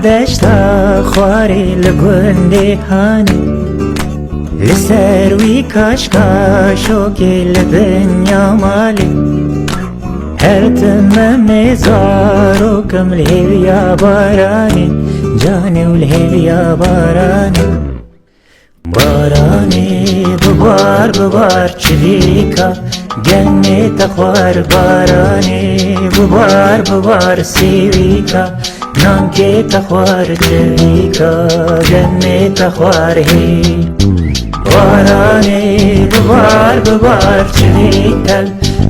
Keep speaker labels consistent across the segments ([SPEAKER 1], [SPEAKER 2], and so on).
[SPEAKER 1] دشتا خواری لگنده هانی لسر وی کاشکاشو که لدنیا مالی هر تمام مزارو کم الهویا بارانی جاني والهویا بارانی بارانی ببار ببار چلیکا گنی تخوار بارانی ببار ببار سیویکا نانکی تخوار چلیکا گنی تخوار هی بارانی ببار ببار چلیکا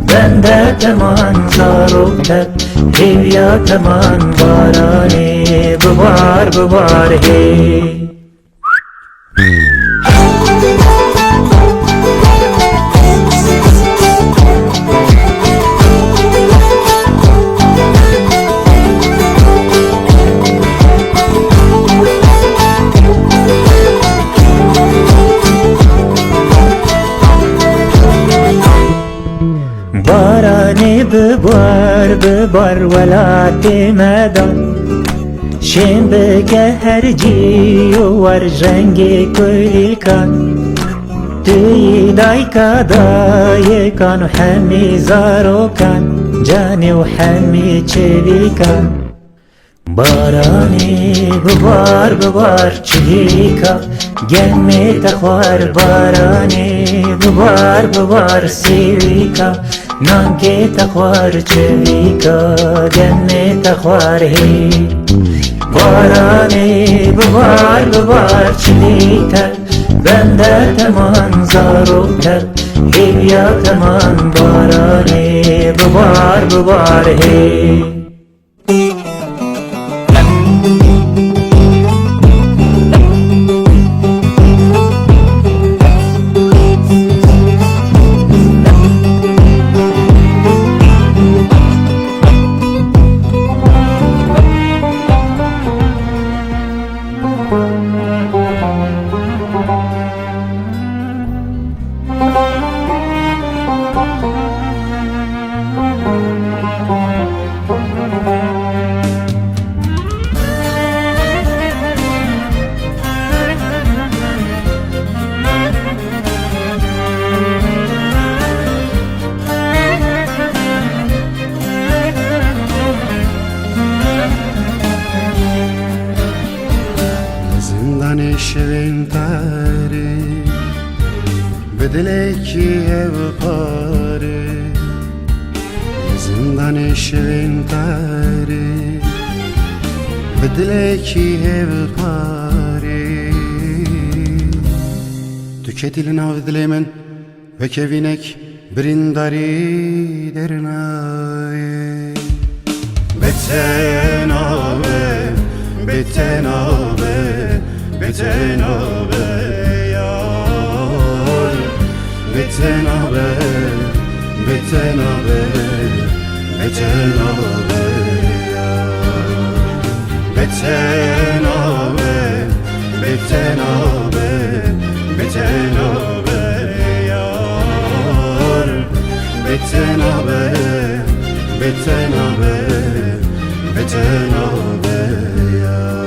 [SPEAKER 1] بنده تمان زاروکت هیویا تمان بارانی ببار ببار هی بارانی ببار ببار ولاتی مدان شیم بگه هر جی و ور جنگی کلی کن توی دای کدای کن و همی زارو کن جانی و همی چلی کن بارانی ببار ببار چلیکا گمی تخوار بارانی ببار ببار سیویکا نانکی تخوار چلیکا گمی تخوار هی بارانی ببار ببار چلیکا بنده تمان زارو کرد هیویا تمان بارانی ببار ببار هی
[SPEAKER 2] شوین تاری بدلکی هو پاره زندان شوین تاری بدلکی هو پاره تو که دل ناو دل من و که وینک برینداری درنای بتنابه بتنابه بتنابه یار بتنابه بتنابه بتنابه یار بتنابه بتنابه بتنابه یار بتنابه بتنابه بتنابه یار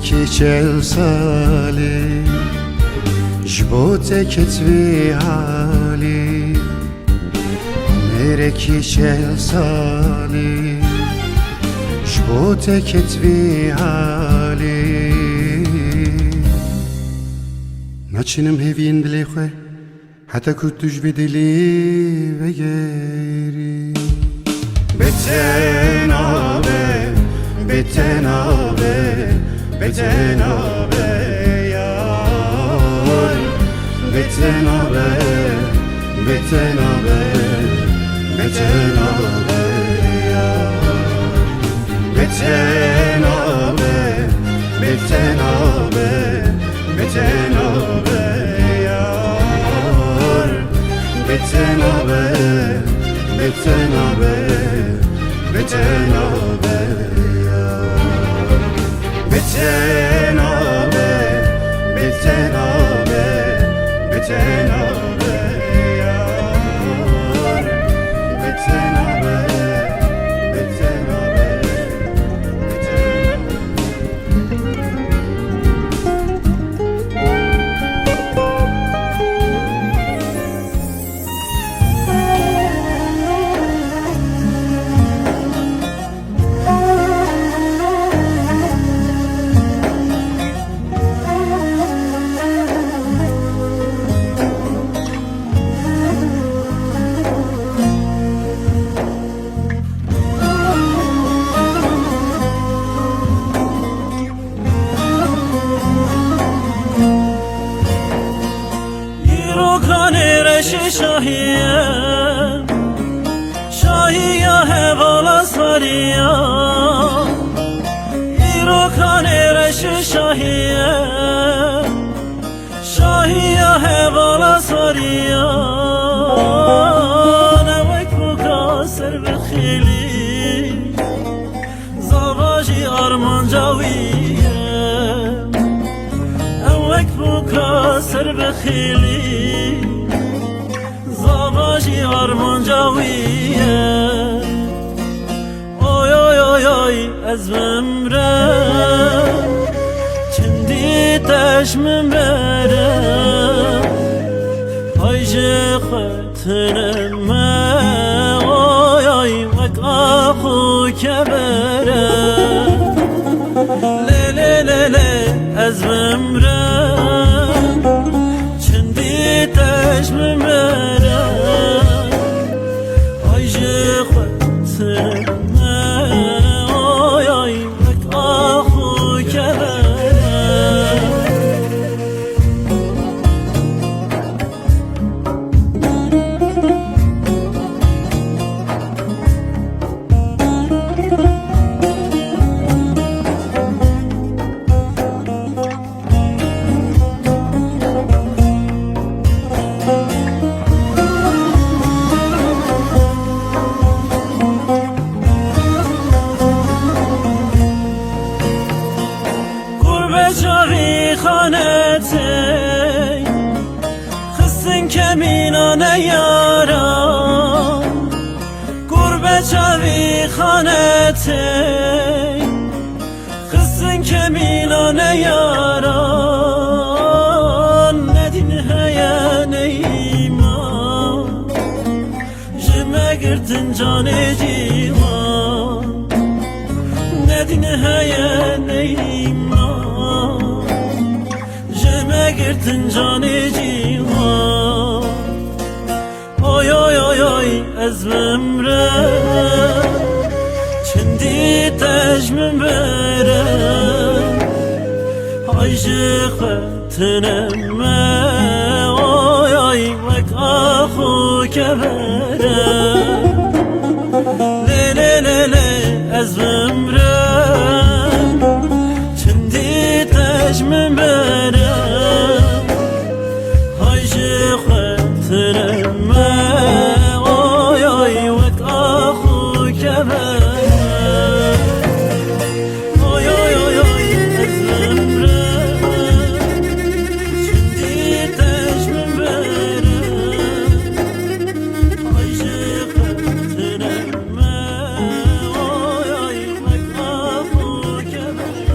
[SPEAKER 2] که 40 سالی جبوت کتوی حالی میره که 40 سالی جبوت کتوی حالی نچینم هیوین دلی خواه حتی کتوش بدلی وگری بتنابه بتنابه بتنابه یار بتنابه بتنابه Betenabe Betenabe Betenabe Betenabe yar Betenabe Betenabe Betenabe yar Betenabe Betenabe Betenabe yar Betenabe
[SPEAKER 1] شاهیه شاهیه هوالا ساریه ایرو کانی رش شاهیه شاهیه هوالا ساریه نوک بکا سر بخیلی زواجی آرمان جاویه نوک بکا سر بخیلی زواجی آرمان جاویه اوی اوی اوی اوی از ممره چندی تشم بره پایش خطنمه اوی اوی وک آخو که بره لیلی لیلی از ممره چندی تشم بره جاری خانتی خستن کمینانه یاران گربه جاری خانتی خستن کمینانه یاران ندین هیا نیما جمع گردن جان دیوان ندین هیا نیما گردن جان جیوان اوی اوی اوی اوی از ممره چندی تجم بره حیش خطنمه اوی اوی وک آخو که بره لیلی لیلی از ممره چندی تجم بره اوی اوی وک آخو که بره اوی اوی اوی اوی از ممره چندی تشم بره حیش خطنمه اوی اوی وک آخو که بره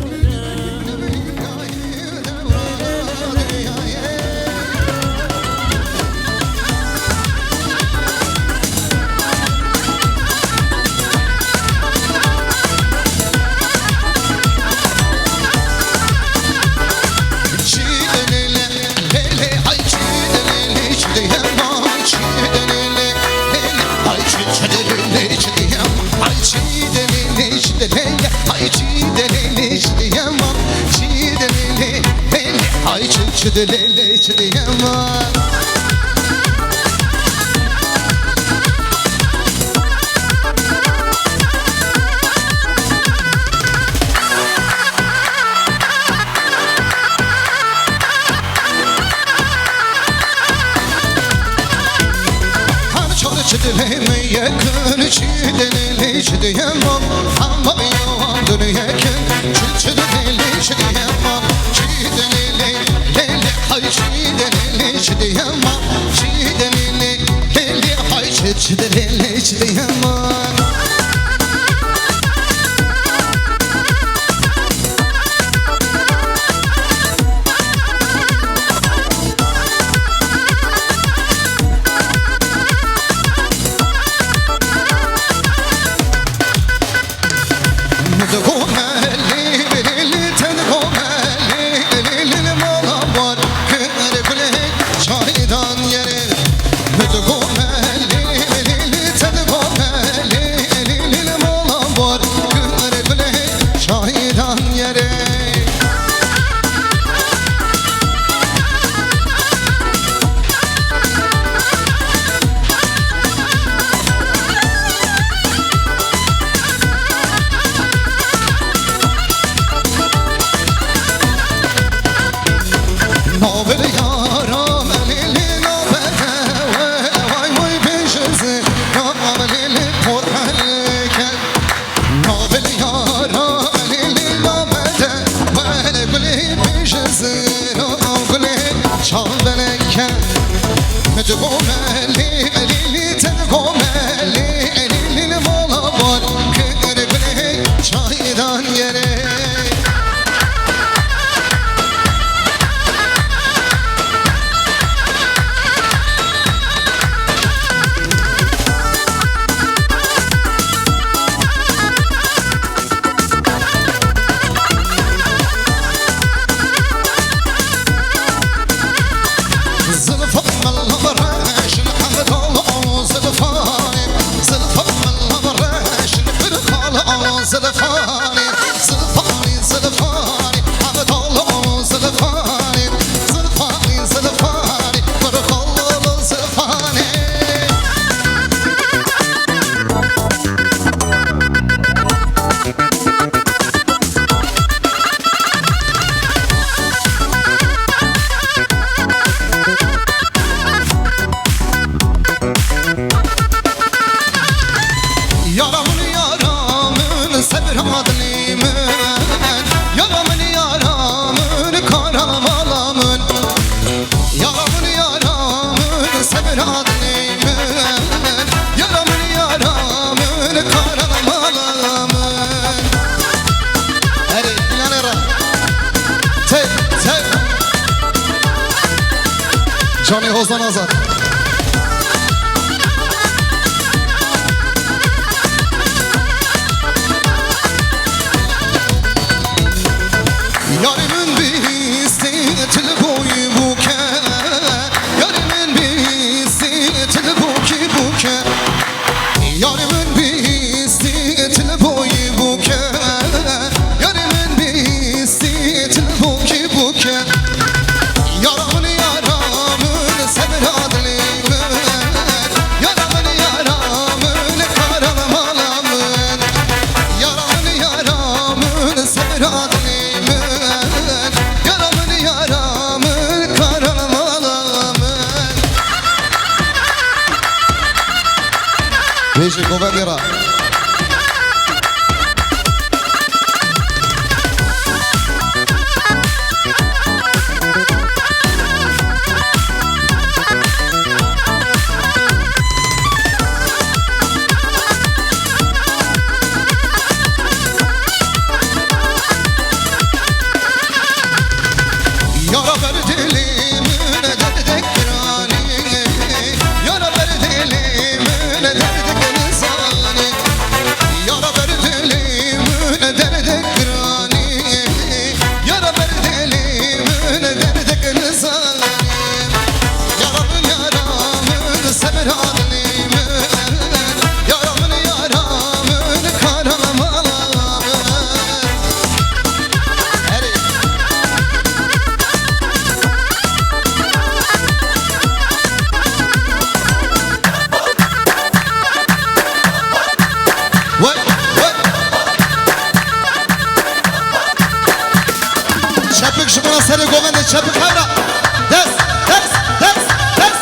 [SPEAKER 3] Lele çdiyema دلی شدیم من همه یوان دنیا کن چه دلی شدیم من چی دلی لیلی های چی دلی شدیم من چی دلی لیلی های چه دلی شدیم من جانی حوزن آزاد یارمın bizi til boyu buke yarimin bizi til buki buke yarimin bizi til boyu buke yarimin bizi til buki buke yaramın yaramın sevradlimin yaramın yaramın karanmalamın yaramın yaramın sevradlimin yaramın yaramın karanmalamın Beşi Kovemira Çapık şu bana sarı govende çapık havra Des des des des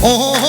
[SPEAKER 3] Oh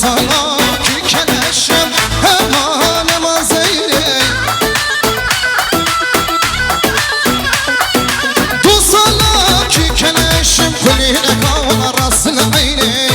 [SPEAKER 3] sana ki keleşim hemen hemen zeyney Du sana ki keleşim kuline kavun arasını ayney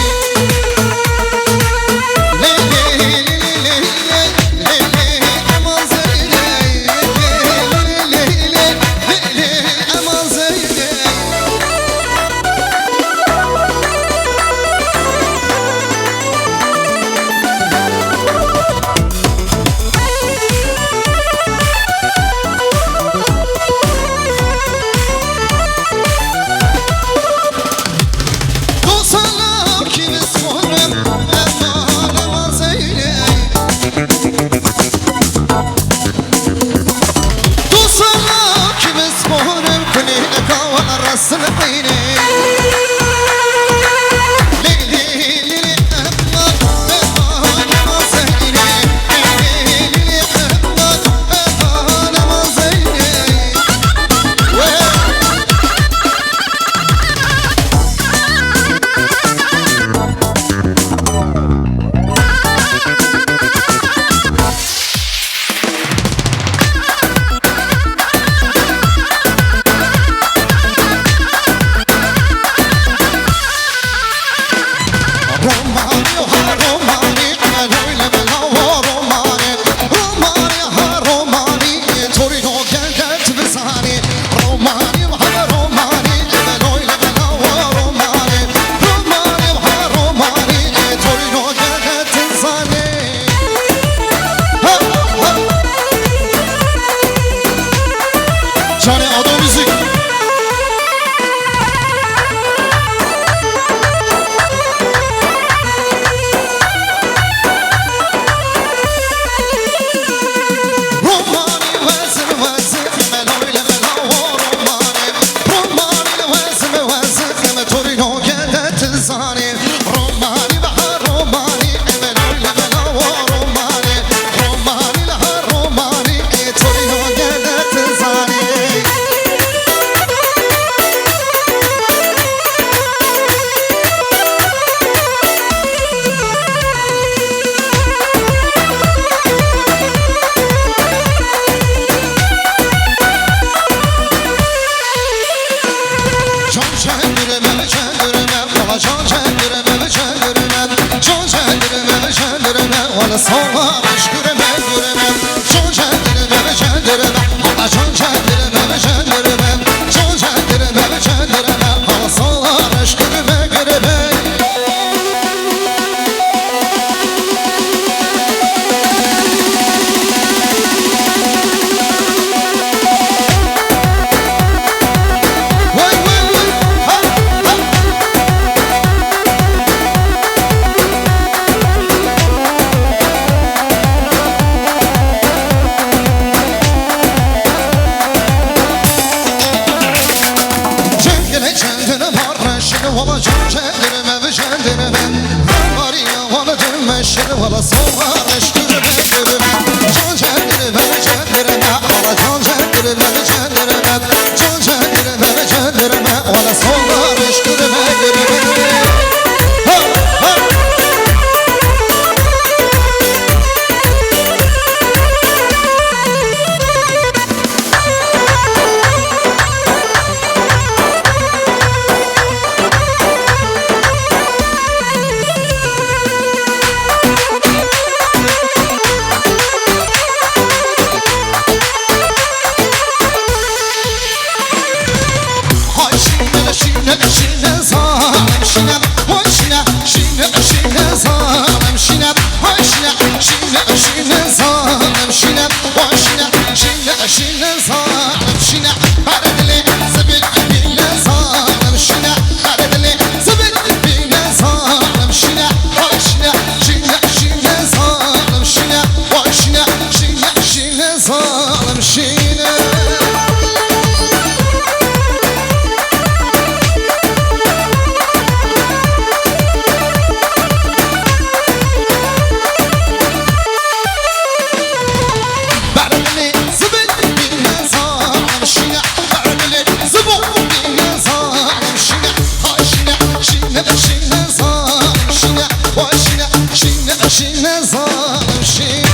[SPEAKER 3] شینه زانم شینه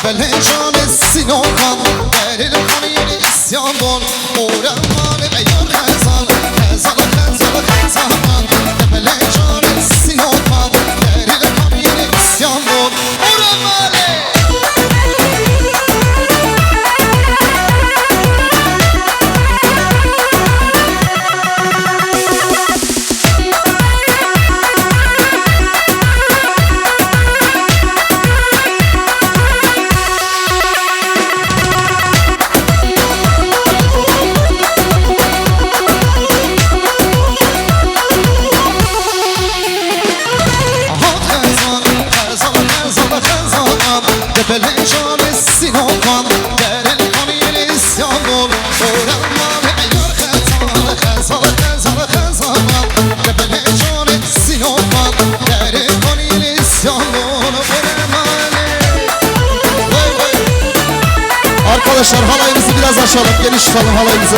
[SPEAKER 3] بله جان سینوکان دلیل کنی اسیان بون اورم مال بیان خزان خزان خزان خزان بله جان سینوکان دلیل کنی اسیان بون اورم ماله بله جان سینوکان دلیل کنی اسیان بون اورم مال ایار خزان خزان خزان خزان بله جان سینوکان دلیل کنی اسیان بون اورم ماله Arkadaşlar halayımızı biraz açalım, geniş tutalım halayımızı.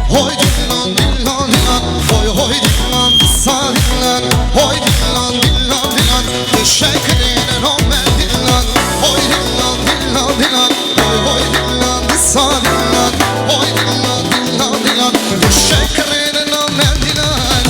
[SPEAKER 3] Hoy dillan dillan dillan hoy dillan sa dillan hoy dillan dillan dillan teşekkürler Ömer dillan hoy dillan dillan dillan hoy dillan sa dillan hoy dillan dillan dillan teşekkürler Ömer dillan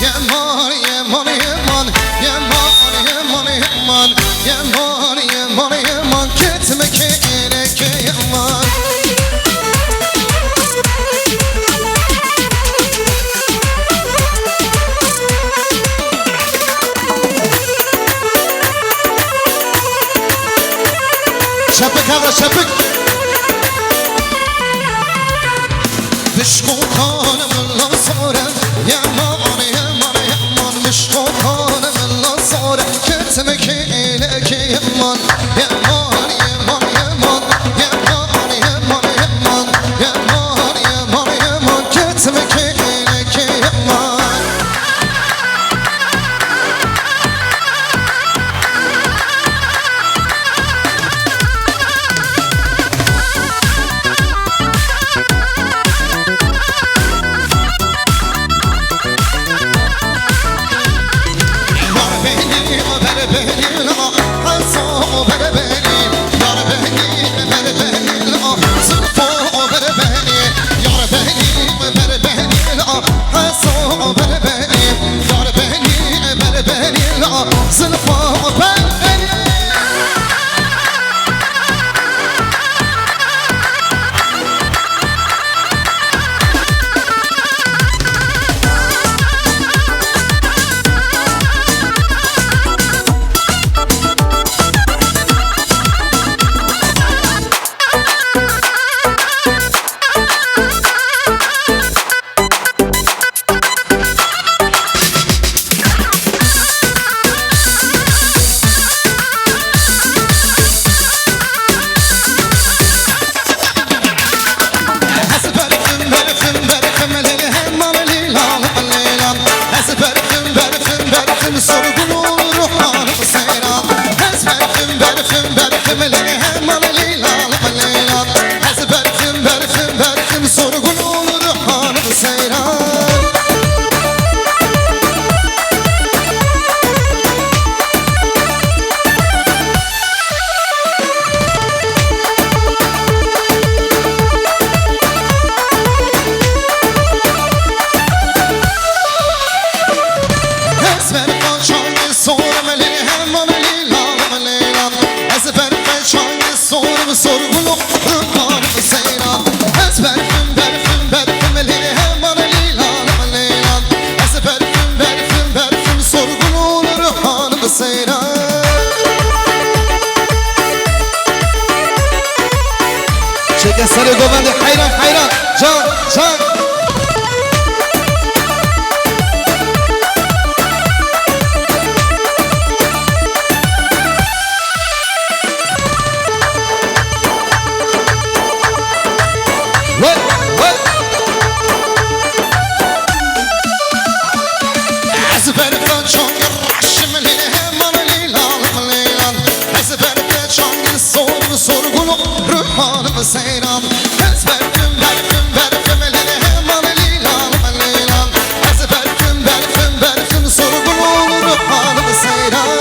[SPEAKER 3] Yaman, yaman, yaman, yaman, yaman, yaman, yaman, yaman, yaman, yaman, gitme gerek yaman. Şapık havra şapık. Vişko kanımla sonra yaman yaman yaman vişko kanımla sonra gitme gerek yaman yaman yaman yaman yaman yaman yaman yaman yaman yaman gitme بر بني یار بنی بر بنی زلفا بر بنی یار بنی بر بنی حسا بر بنی یار بنی بر بنی زلفا بر بنی سر گوبند حیران حیران جان جان از برفان چون رشم لیله من لیلان لیلان از برفان چون sorgulu ruhanım seyran Ez berfim berfim berfim eliyle man lilan lilan Ez berfim berfim berfim sorgulu ruhanım seyran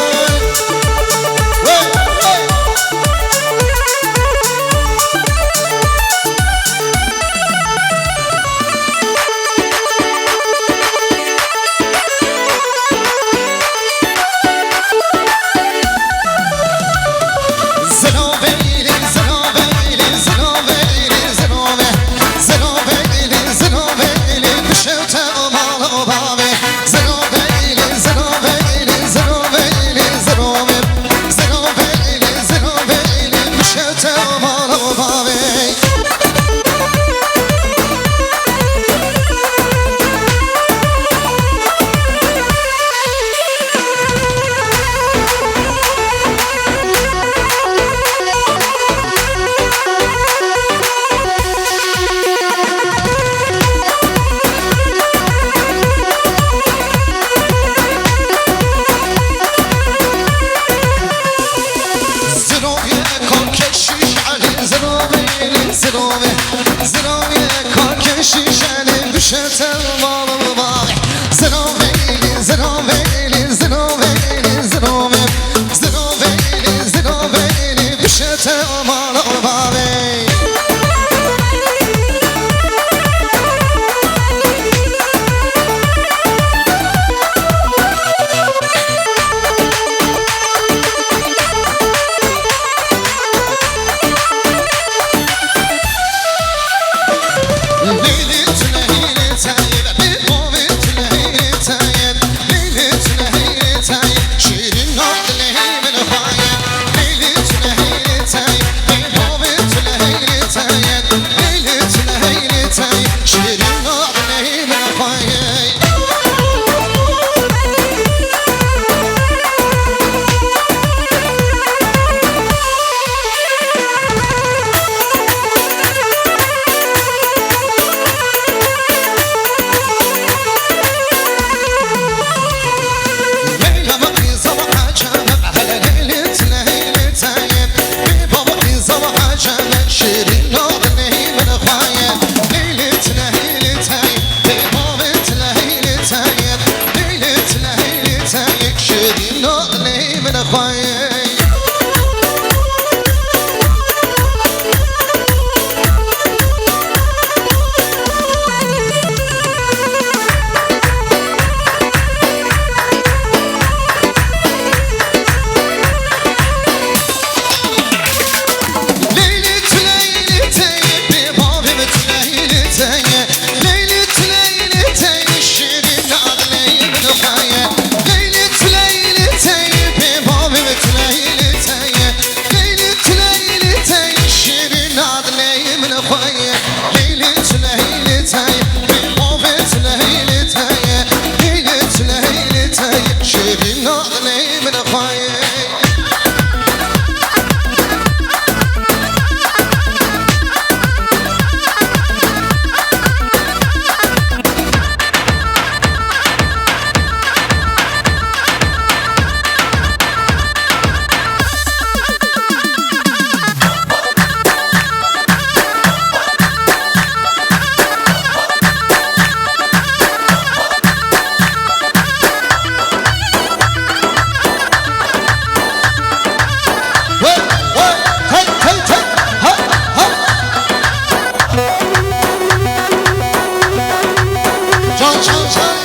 [SPEAKER 3] çal çal.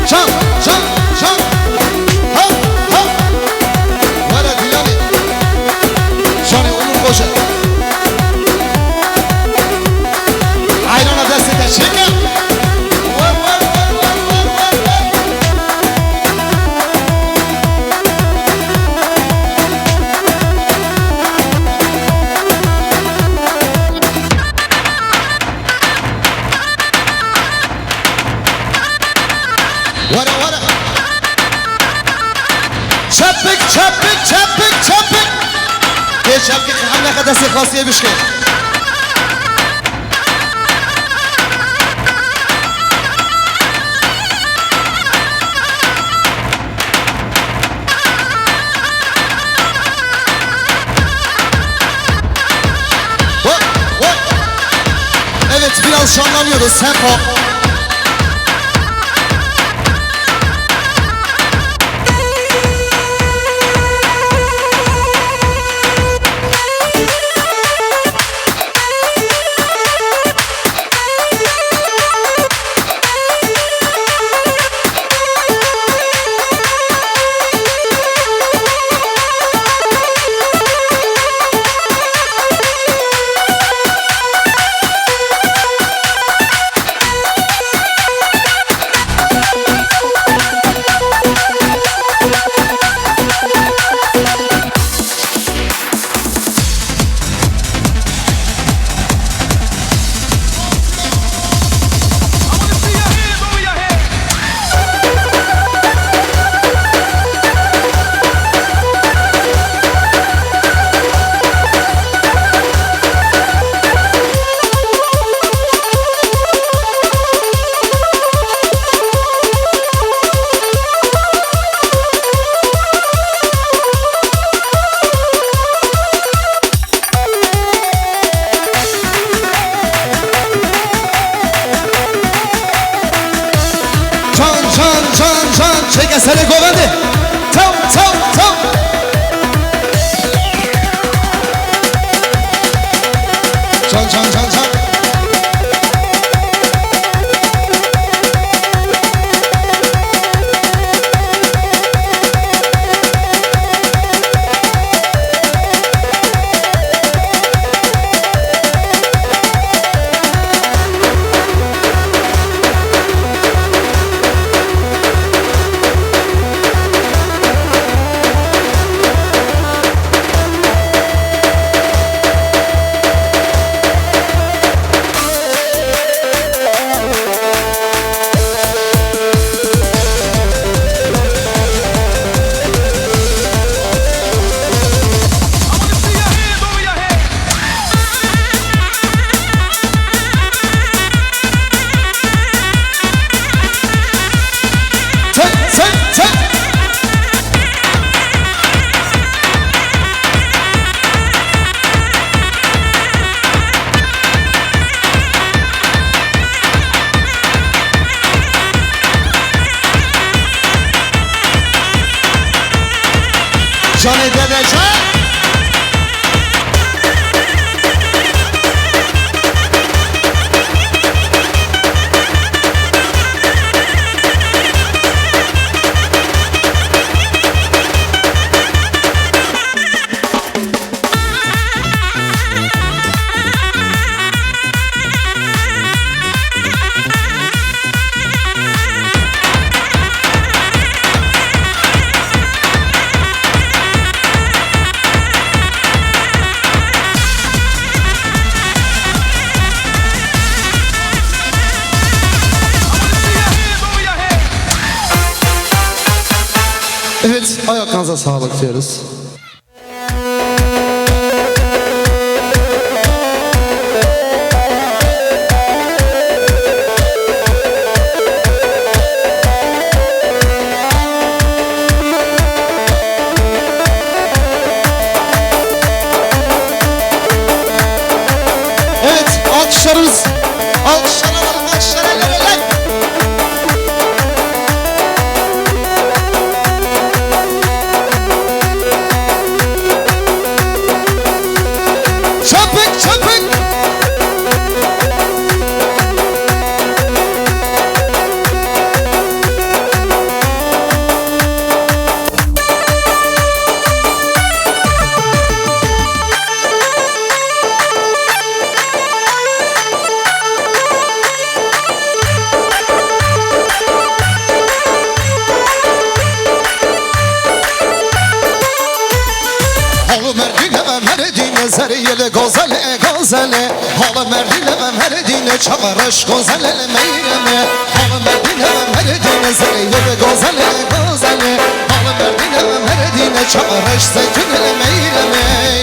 [SPEAKER 3] Çal çal çal. Ha ha. Vara Dilani. Şöyle olur koşa. Ayrana destek çekin. Vara vara. Çapık çapık çapık çapık. Gel çapık hamle kadar sekhasiye bir şey. Evet biraz şanlanıyoruz tempo. Çek eseri govendi. Tam tam tam. Can can can can. Johnny Dede Can. Evet, ayaklarınıza sağlık diyoruz. Evet, alkışlarımız. Alkışlar alalım, alkışlar alalım. زریل گازل گازل حال مردین من هر دین چقرش گازل میرمه حال مردین من هر دین زریل گازل گازل حال مردین من هر دین چقرش زیتون میرمه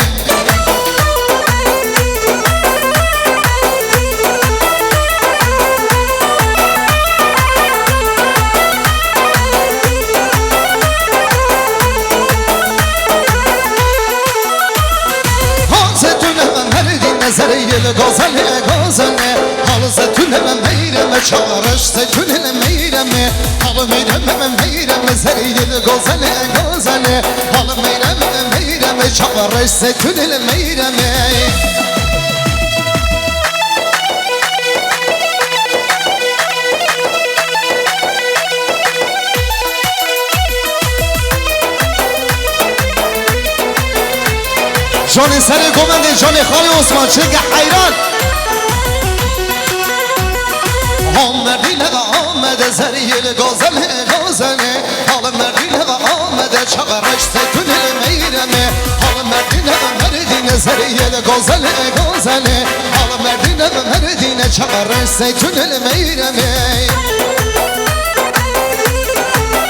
[SPEAKER 3] زریل گازل گازل حال زیتون من میرم چارش زیتون میرم حال میرم من میرم زریل گازل گازل حال میرم چارش زیتون میرم جان سر گمنده جان خالی عثمان چه حیران آمدین و آمده زریل گازل گازنه حال مردین و آمده چقرش زیتون میرمه حال مردین و مردین زریل گازل گازنه حال مردین و مردین چقرش زیتون میرمه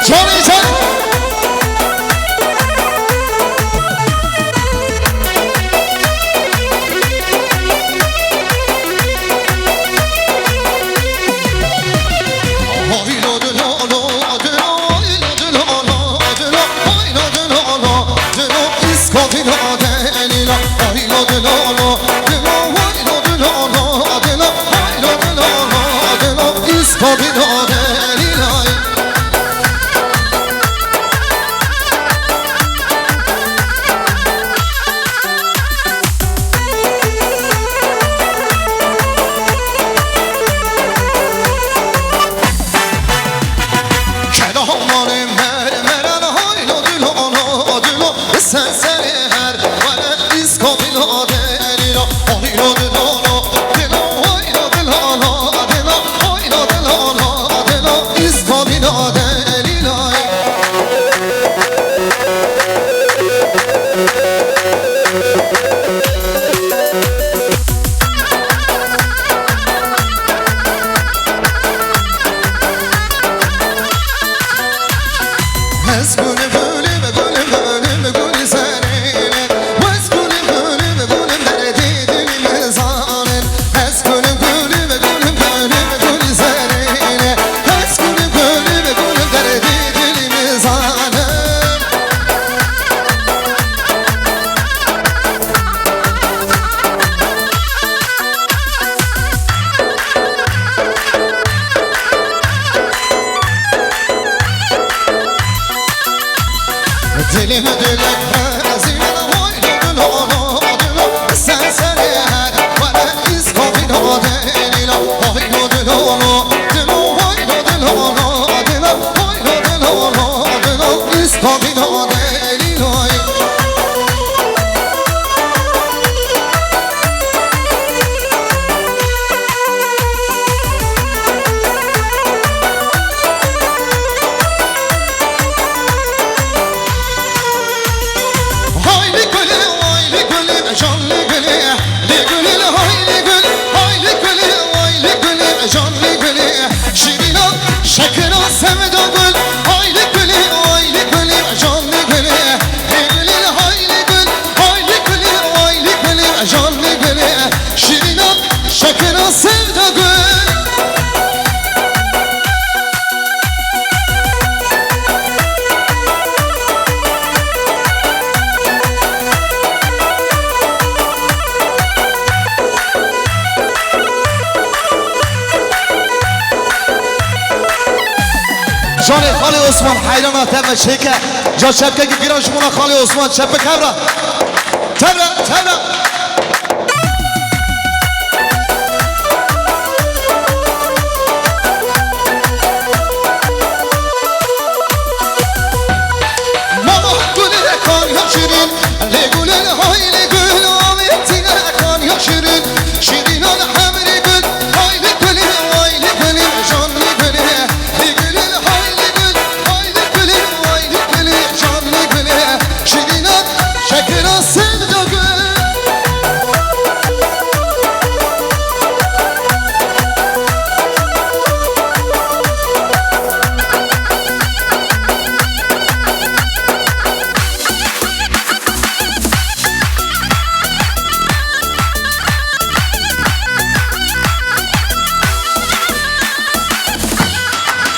[SPEAKER 3] جانی جان دلم دلک ازین وای دلو دلو سر هر ولی از کابین آدلیلا وای دلو دلو وای دلو دلو وای دلو دلو از کابین آدلیلا جان خالی عثمان حیران آتب شکر جا شبکه که گیران شمونا خالی عثمان شبکه کبرا تبرا ماما گل رکان یا شیرین لگول های لگول آمیتین رکان یا شیرین شیرینان همری گل های لگولی وای لگولی جان لگولی شکران سند گل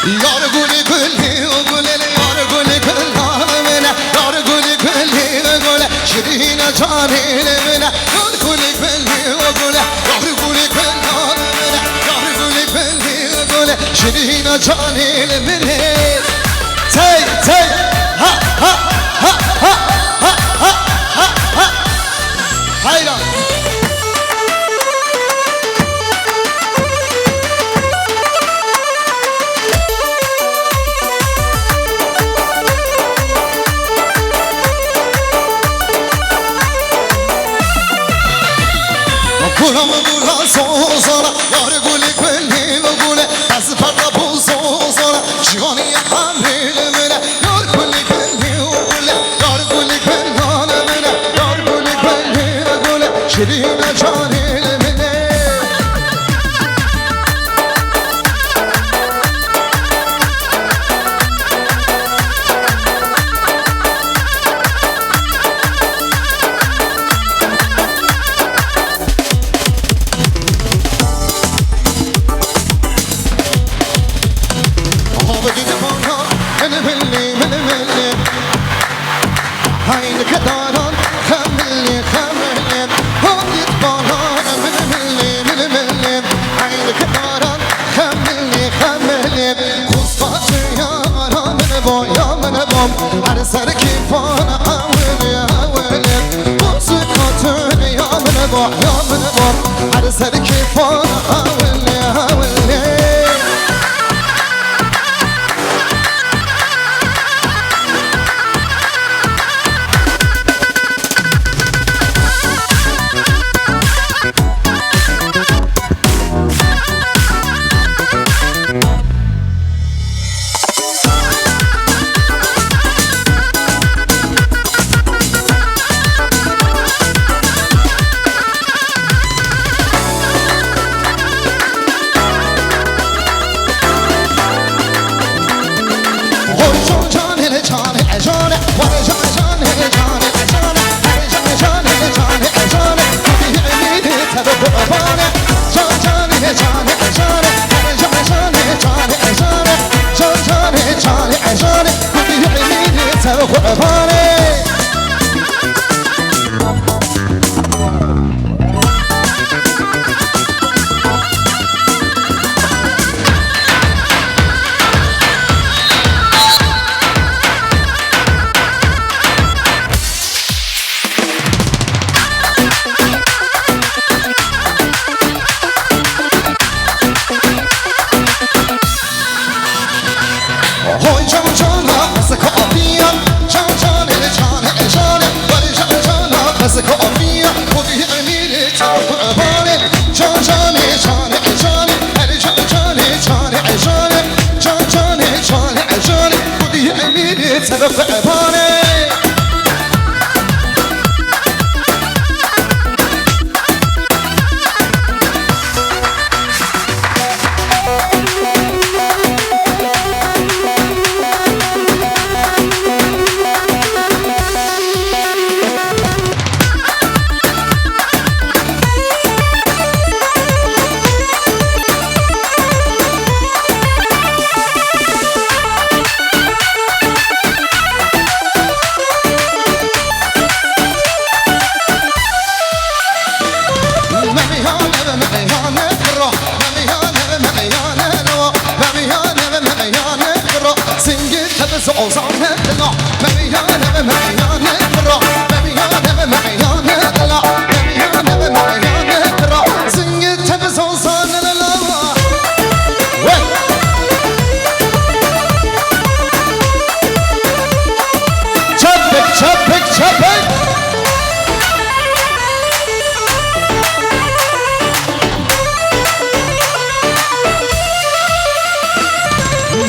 [SPEAKER 3] Yar guli guli guli yar guli guli yar guli guli guli şirin canile mine yar guli guli guli yar guli guli yar guli guli şirin canile mine tay tay ha ha ha ha ha ha ha ha hayran Kuram kura sozana yar guli guli guli az parla bu sozana şivani hamile mene yar guli guli guli yar guli guli mene yar guli guli guli şirin canile mene Haydi kedaran kamilli kamilli Haydi baran milli Haydi kedaran kamilli kamilli Kustacı yaran boyamını bom Her serki bana avli avli Kusikatı yamını boyamını bom Her serki bana avli avli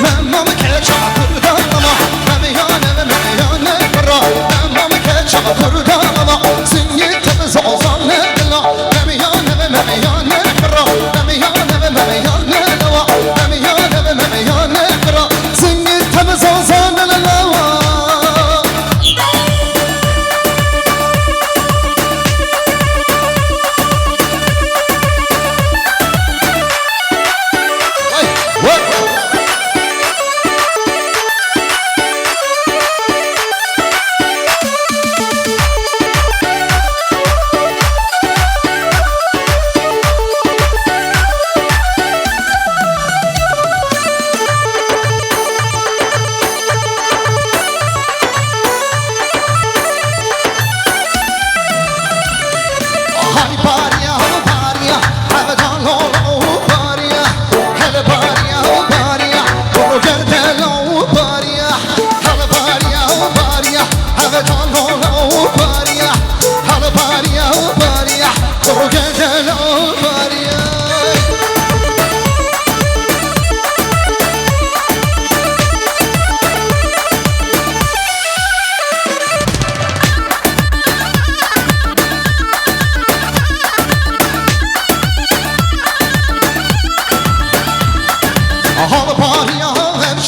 [SPEAKER 3] Mama,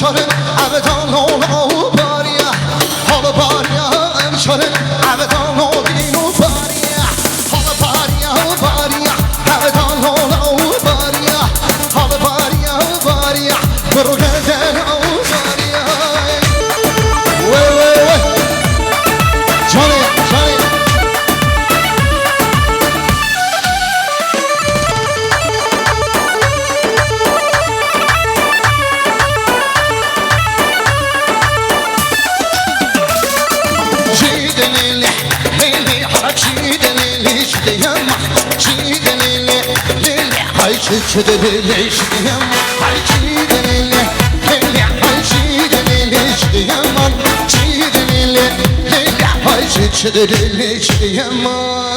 [SPEAKER 3] امشاره عبدان و باریا حال باریا امشاره عبدان و دین و باریا حال باریا عبدان و باریا حال باریا برو گردن و باریا وی جانه شد ليش ديما هاي شيد ليلي ليلي هاي شيد ليش ديما شيد ليلي ليلي هاي شد ليش ديما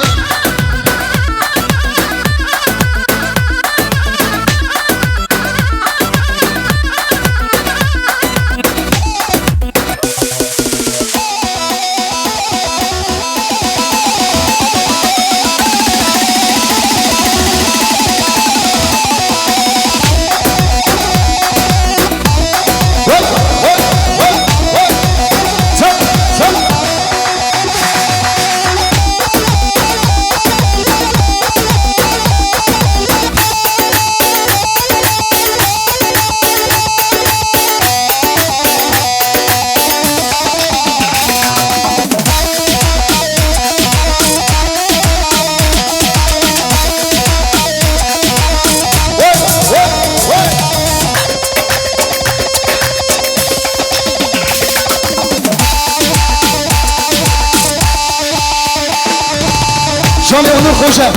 [SPEAKER 3] جاني اونور خوشه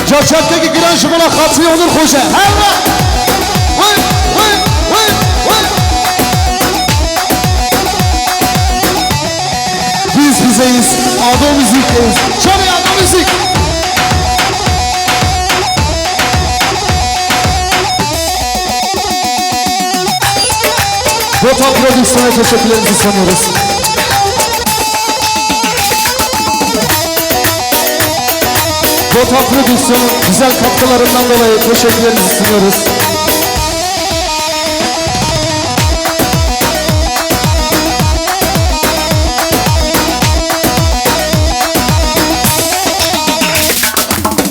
[SPEAKER 3] جا چپتگی گران شما خاطری اونور خوشه هلا biz bizeyiz Ado Müzik'teyiz Jani Ado Müzik Botan Prodüksiyon'a teşekkürlerimizi sunuyoruz. Botan Prodüksiyon'un güzel katkılarından dolayı teşekkürlerimizi sunuyoruz.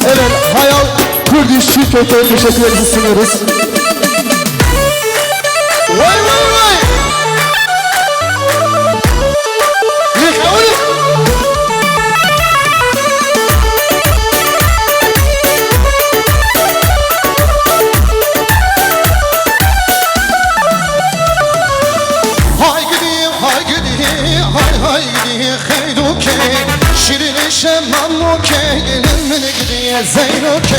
[SPEAKER 3] Evet, Hayal Kurdiş Şirket'e teşekkürlerimizi sunuyoruz. Vay vay vay! زينوكي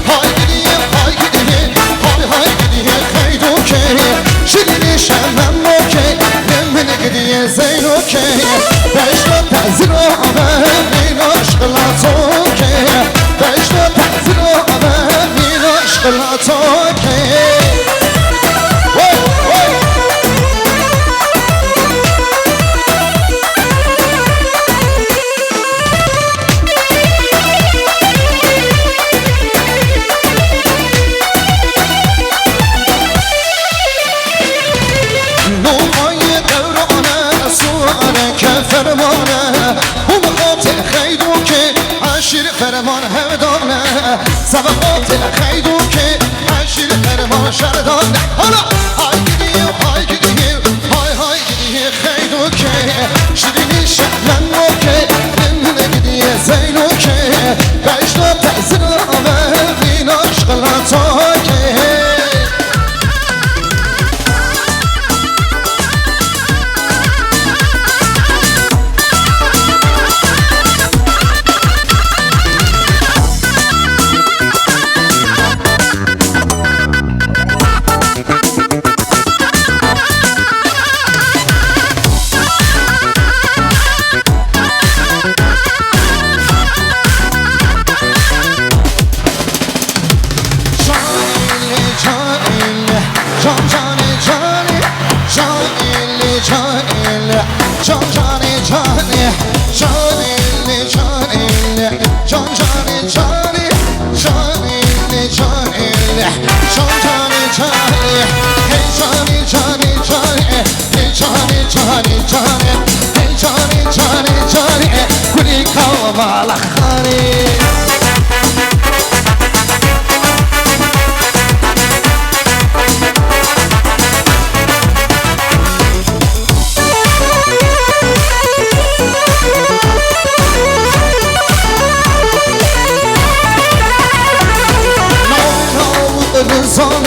[SPEAKER 3] هاي قديه هاي قديه هاي قديه خيدوكي شدني شمموكي من قديه زينوكي بشلو تزرو من اشغلاتوكي بشلو تزرو من اشغلاتوكي فرمان همدانه سبقات خیدو که عشیر فرمان شردانه حالا های گیدیم های گیدیم های گیدیم خیدو که شیرینی شهلنو که نمونه گیدیم زینو که بشتا تزرامه بین عشقلاتا که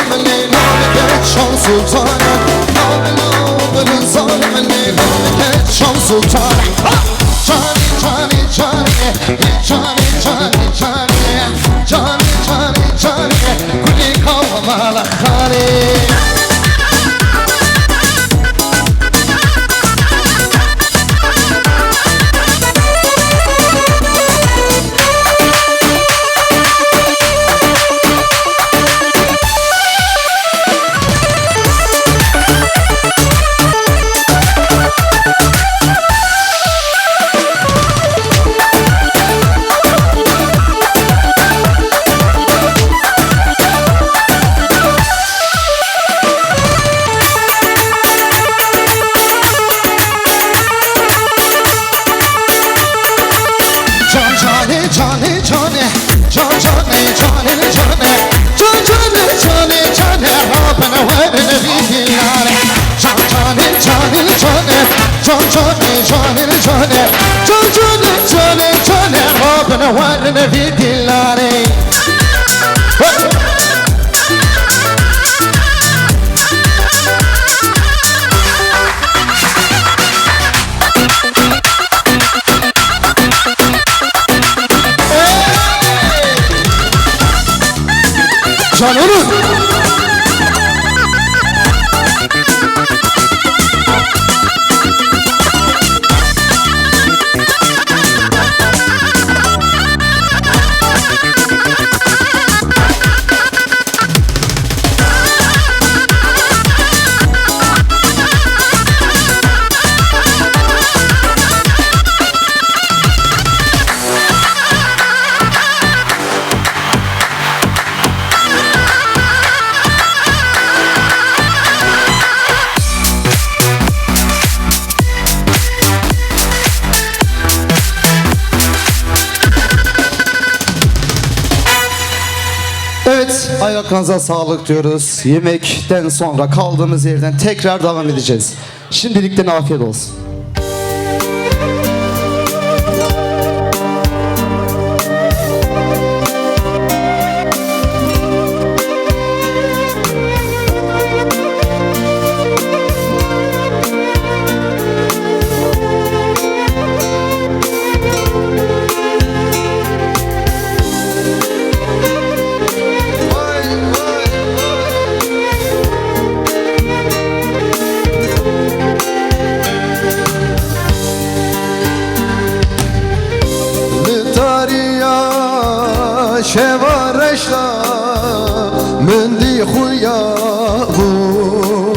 [SPEAKER 3] zalim Leyla geç Şam Sultanı Ağabeylerin zalim Leyla geç Şam Sultanı Cani cani cani cani cani cani cani cani cani kulli kavmala khali وانا في دلاري canım Evet, ayaklarınıza sağlık diyoruz. Yemekten sonra kaldığımız yerden tekrar devam edeceğiz. Şimdilikten afiyet olsun. شوارشلا من دی خویا بو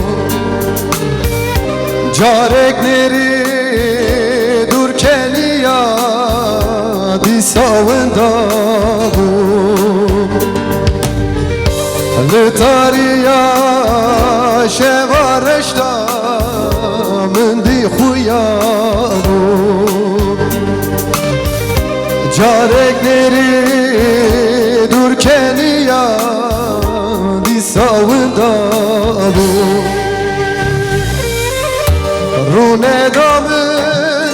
[SPEAKER 3] جارک نری دور کنیا دی ساوندا بو لتاریا شوارشلا من دی خویا بو جارک نری Kenya di savunda bu Rune damın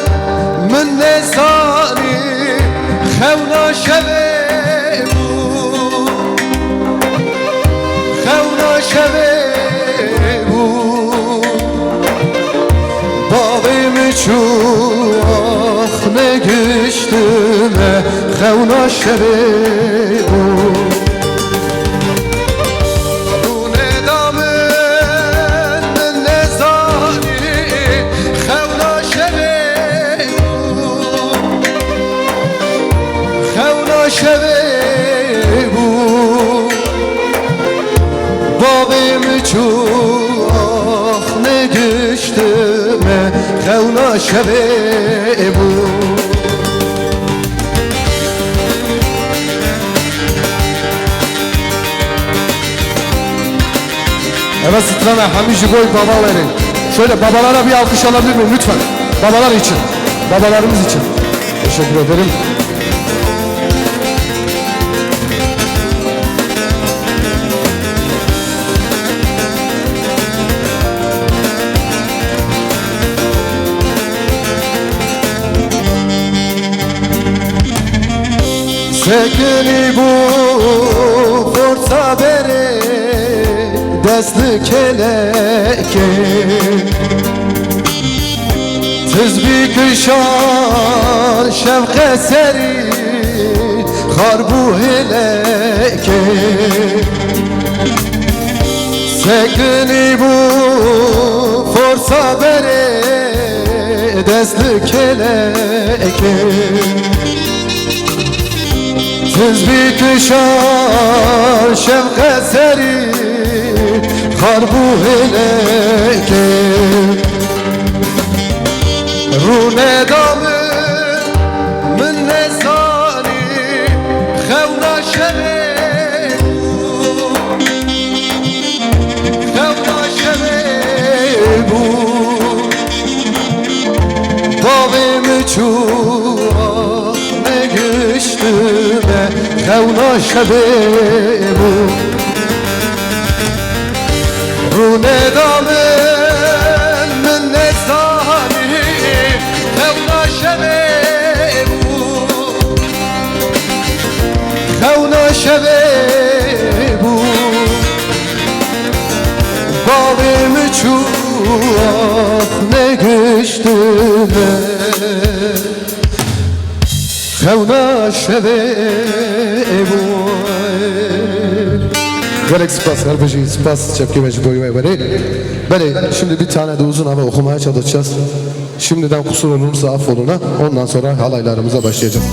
[SPEAKER 3] min nesani Khevna şeve bu Khevna şeve bu Bağım çu ah ne güçtüme Khevna şeve bu خونه شبه بو Evet Strana Hamici Boy babaları. Şöyle babalara bir alkış alabilir miyim lütfen? Babalar için. Babalarımız için. Teşekkür ederim. Sekeni bu forza bere دست کلکه تزبی کشان شفق سری خاربو هلکه سکنی بو فرصا بره دست کلکه تزبی کشان شفق سری خاربو هلکه رونه دامه من نزانی خونا شبه خونا شبه بود باقی مچوه نگشتمه خونا شبه بود رونه دامه من نزانی خونا شبه بود خونا شبه بود باقی مچوه نگشتمه خونا شبه بود Gerek spas kardeşim, spas çepki mecburi bale. Şimdi bir tane de uzun hava okumaya çalışacağız. Şimdiden kusur olursa affoluna. Ondan sonra halaylarımıza başlayacağız.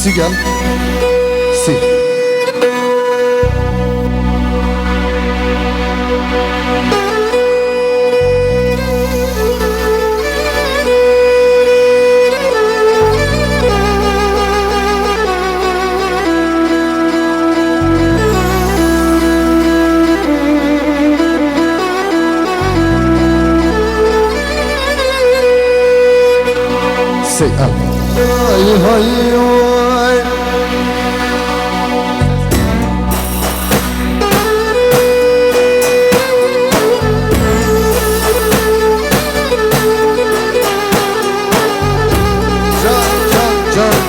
[SPEAKER 3] Si gel. Si. Say up. Ay ay ay.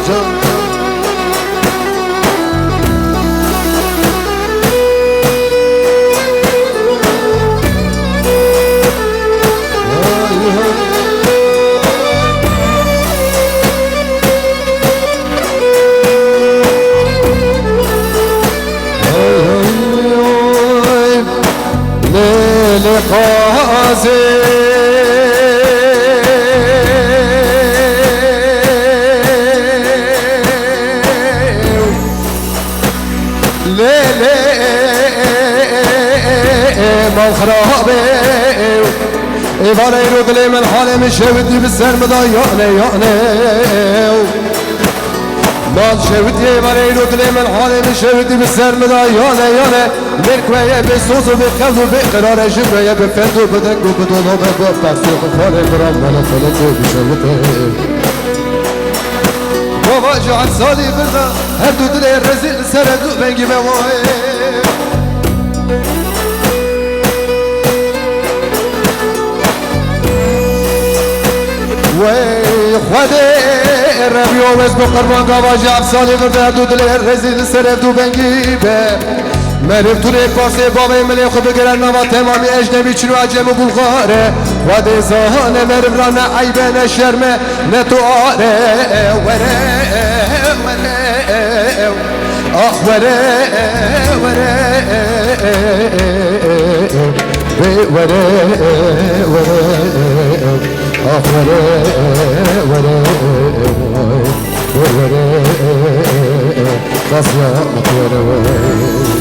[SPEAKER 3] Can. Gazi Lele mal kharabe Evare rudle men halem şevdi biser meda yane Mal şevdi evare rudle men halem şevdi biser meda yane Merkveye be sozu be kavdu be karare jibeye be fendu bedek bu bedolo be bu tafsir kufare bram bana felek be şevdi Baba jahal sali birda her dudle rezil seredu ben gibi vay Vay khade rabiyo wes bu qurban baba jahal sali birda her dudle rezil seredu ben gibi Merif tune pase babay mele khub geran nava tamami ecnebi çinu acem bulgare Vade zahane merif rana aybe ne şerme ne tuare Vere Ah vere Ah vere Kasya mutlu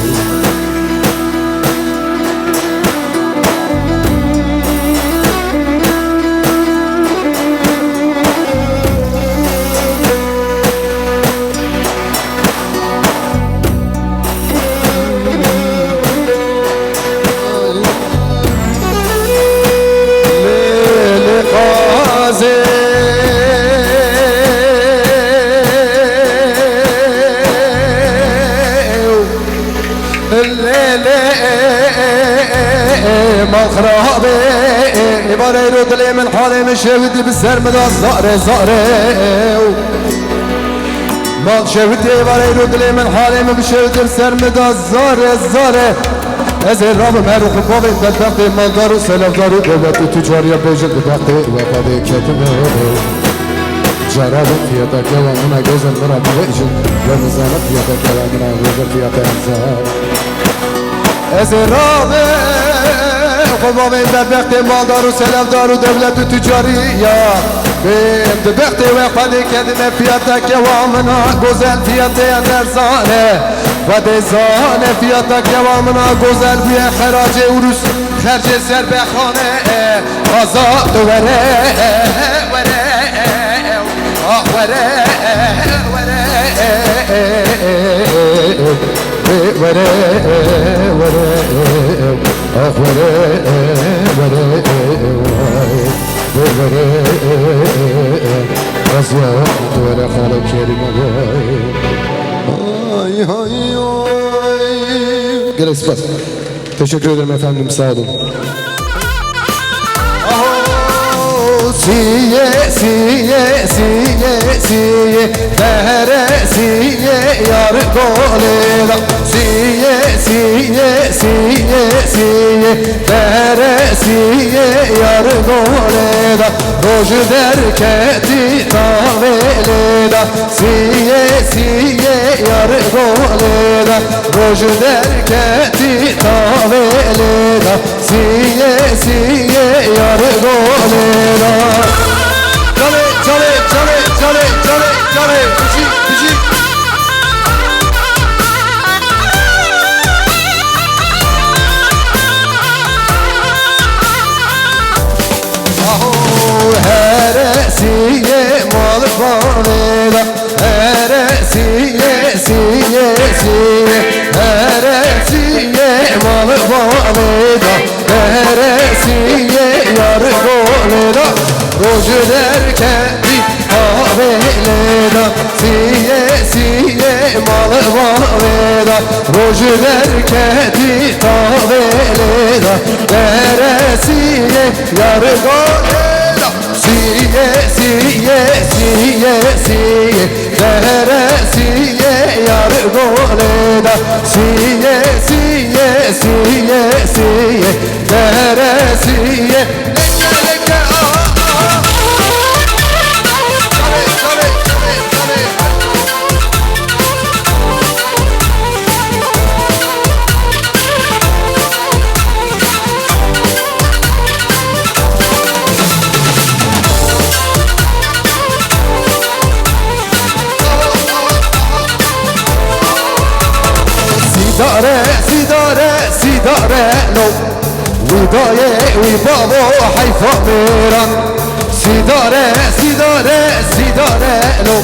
[SPEAKER 3] مخرابي إبارة يرد لي من حالي مش ودي بالسر مدى زاري ما شودي إبارة يرد لي من حالي مش ودي بالسر مدى زاري
[SPEAKER 4] از راب مروخ باب بدبخت مالدار و سلفدار و دولت و تجاری بیجن بدبخت وفاده کتمه جراب فياتا كوا منا جوزن مرا بيجن ونزانت فياتا كوا منا جوزن فياتا انزار از راب خباب بدبخت مالدار و سلفدار و دولت و تجاری یا بدبخت وفاده کتمه فياتا كوا منا جوزن فياتا انزار ودزان فياتا كوا منا جوزن بيا خراج عروس خرج سر بخانه آزاد وره وره وره وره وره وره Gerek bas. Teşekkür ederim efendim, sağ olun. Siye siye siye siye dere siye yar golera siye siye siye siye dere siye yar golera roj derketi taveleda siye siye yar golera roj derketi taveleda siye siye yar golera Chale, chale, chale, chale, chale, chale, bici, bici. Aho, heresiye mal vaneda, heresiye, siye, siye, heresiye mal vaneda, heresiye yar goleda. Roj derketi haveleda siye siye mal vaneda Roj derketi haveleda deresiye yar goleda siye siye siye siye deresiye yar goleda siye siye siye siye deresiye Sidare, sidare, sidare no Vidaye, vibabo, hayfa miran Sidare, sidare, sidare no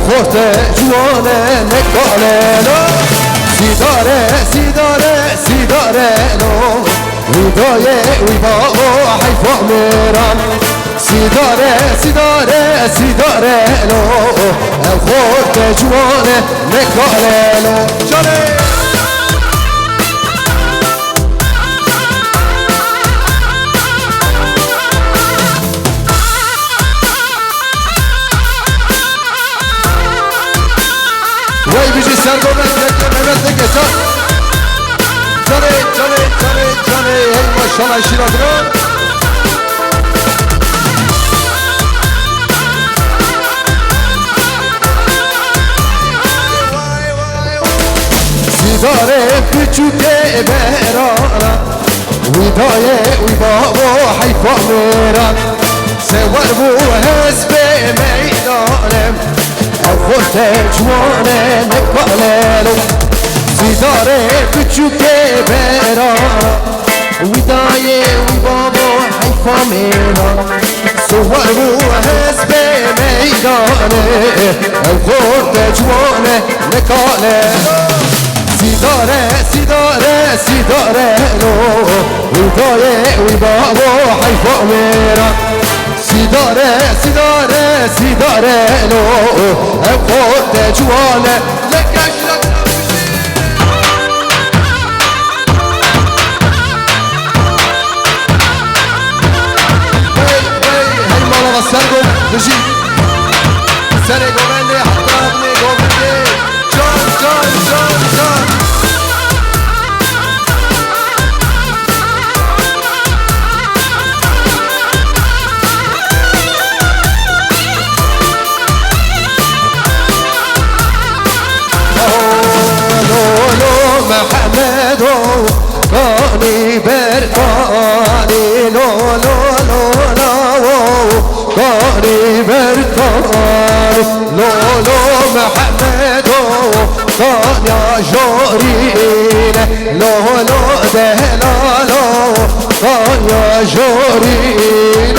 [SPEAKER 4] Forte, juane, nekale no Sidare, sidare, sidare no Vidaye, vibabo, hayfa miran Sidare, sidare, sidare no Forte, juane, nekale no Jale! Vay bici sergomez bekle Mehmet'le geçer Cane cane cane cane Hey maşallah işin adına Sidare küçüke berana Vidaye vibabo hayfa meran Sevar bu hezbe meydanem Forte juane nekbalelo Sidare küçüke berana Vidaye vibabo hayfa meran Sevar bu hezbe meydane Forte juane nekalelo Sidare, sidare, sidare no Vidaye vibabo hayfa meran Sidare, sidare, sidare no Forte juane Lekkaş Hey, hey, hey malava sergom Rıcı Sene govenli hatta abne govenli Can, can, can, can لو لو لو لو قاري بركان لو لو محمد قال يا جورين لو لو دهلالو قال يا جورين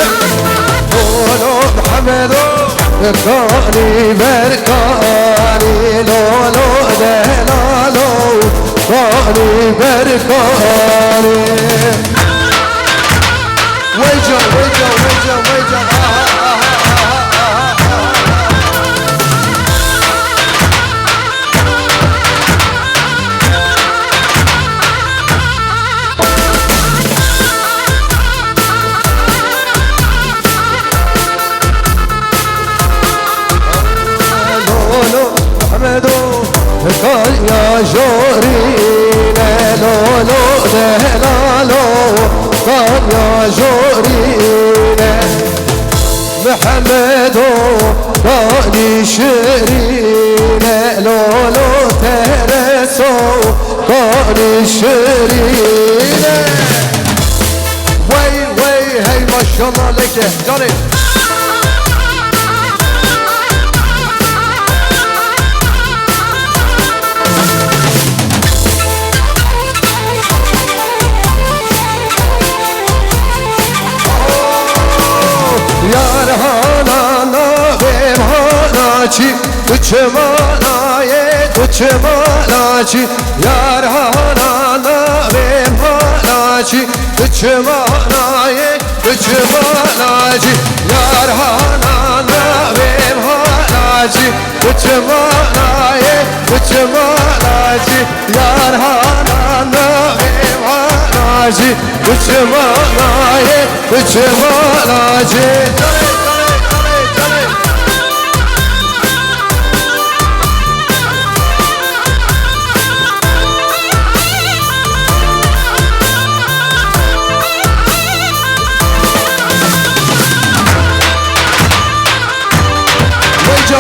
[SPEAKER 4] لو لو محمد قاري بركاني لو لو دهلالو قاري بركاني ويجا ويجا ويجا ويجا قال يا جورين لو لو دهلالو قال يا جورين محمد قال شيرين لو لو ترسو قال شيرين وي وي هي ما شاء الله لك جاري कुछ मानाची यार हाना नावे मानाची कुछ मानाए कुछ मानाची यार हाना नावे मानाची कुछ मानाए कुछ मानाची यार हाना नावे मानाची कुछ मानाए कुछ मानाची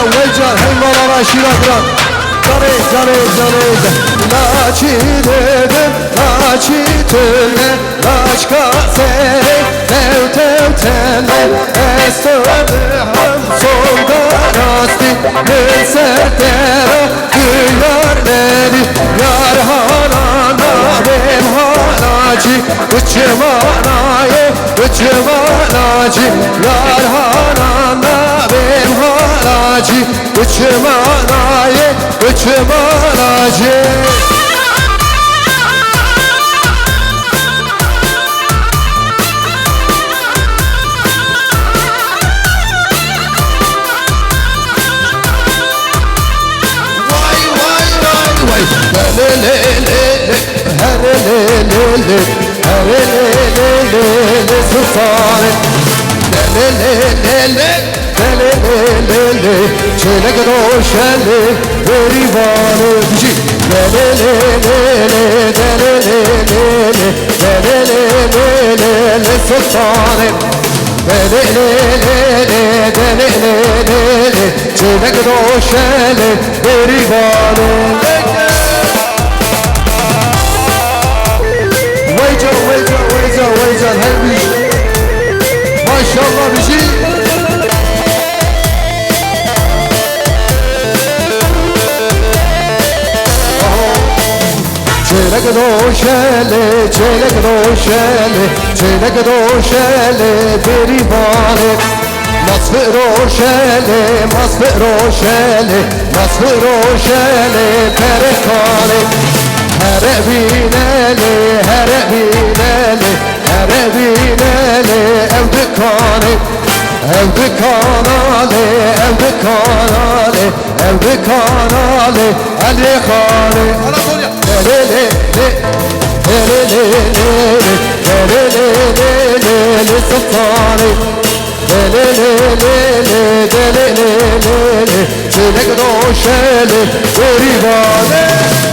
[SPEAKER 4] ويجان هي مولا راشيرا بران جاري جاري جاري لاچي dedim لاچي tüne لاچka seni tev tev tene estövüm solda rasti bir sertera duyar beni yar hanana benim hanaci uçmanaye uçmanaci yar hanana benim hanaci uçmanaye uçmanaci çelek roşeli verivanı bici sultanı çelek roşeli verivanı ويجا ويجا ويجا ويجا الهلبي ما شاء الله بيجي çelek roşeli çelek roşeli çelek roşeli beribane masfı roşeli masfı roşeli masfı roşeli perekane her bineli her bineli her bineli evde kane evde kanale evde kanale evde kanale Ali Khane Anatolia le le le le le le le le le sultani le le le le le le le le çelek roşeli beribane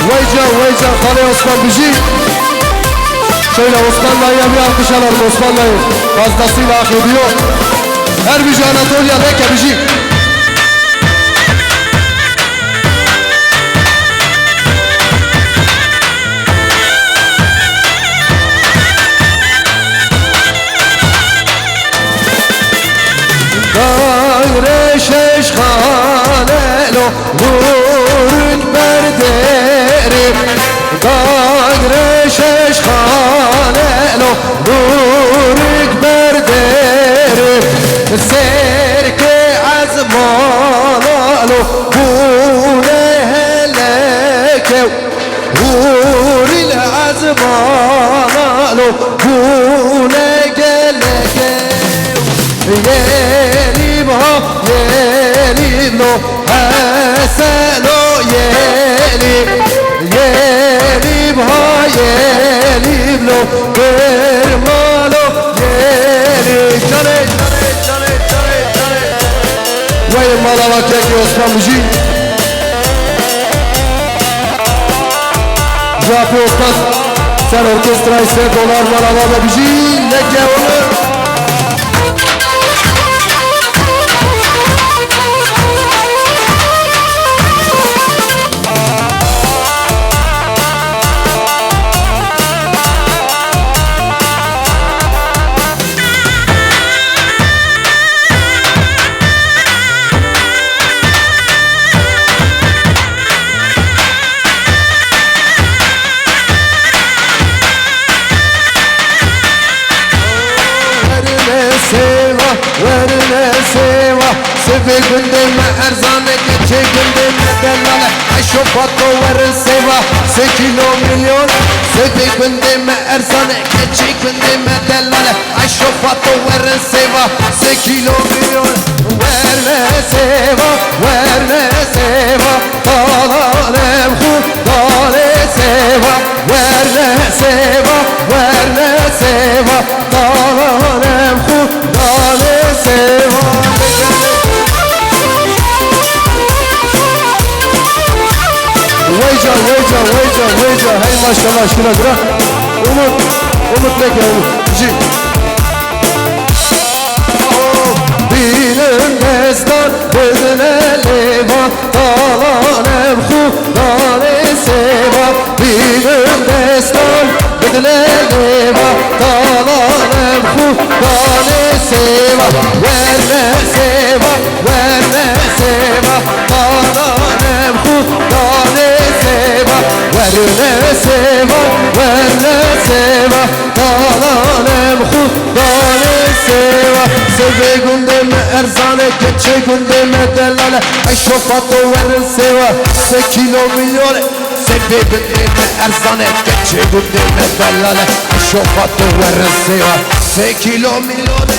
[SPEAKER 4] Veycan Kale Osman Bici. Şöyle Osman dayıya bir alkış alalım. Osman dayı fazlasıyla hak ediyor. Her Bici Anatolia Leke Bici. Gayre şeşhanelo vurun berderim. Gayre şeşhanelo vurun berderim. Serke azmanalo vune helekev. Vuril azmanalo vune gelekev. Yelim ha yelim no haselo yelim. Yelim ha yelim no kermalo yelim. Çare Vay malava keki Osman Bici. Japi Osman sen orkestrayı sen dolar malava da Bici. Leke onu. Sefe gündeme erzane geçe gündeme delale Aşofato verin seva 8 kilo milyon Sefe gündeme erzane geçe gündeme delale Aşofato verin seva 8 kilo milyon Verme seva Dalanem hu dale seva Verme seva Dalanem hu dale seva Veycan hey maşallah aşkına bırak. Umut Leke Umut Bici. Bilim destan bedene leva Dalanem hu dale seva Bilim destan bedene leva Dalanem hu dale seva Verme seva Dalanem hu dale seva Verne seva Dalanem hu dale seva Seve gündeme erzane geçe gündeme delale Aşofato verin seva 8 kilo milyone Seve gündeme erzane geçe gündeme delale Aşofato verin seva 8 kilo milyone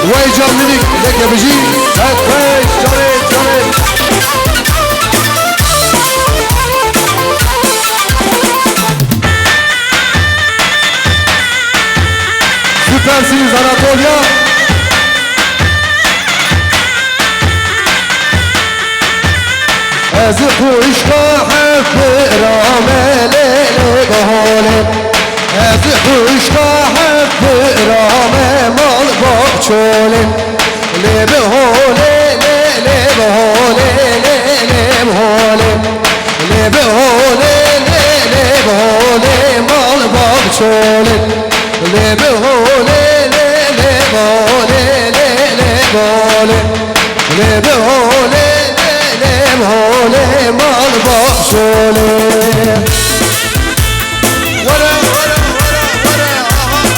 [SPEAKER 4] Veycan minik Leke Bici. Süpersiniz Anatolia. Ezku işka hep ramele bahane Ezku işka hep rame mal bahçole Lebe hole lebe hole lebe hole Lebe hole lebe hole mal bahçole Lebe hole مولي ليلي مولي ليلي مولي ليلي مولي مال باشولي ورا ورا ورا ورا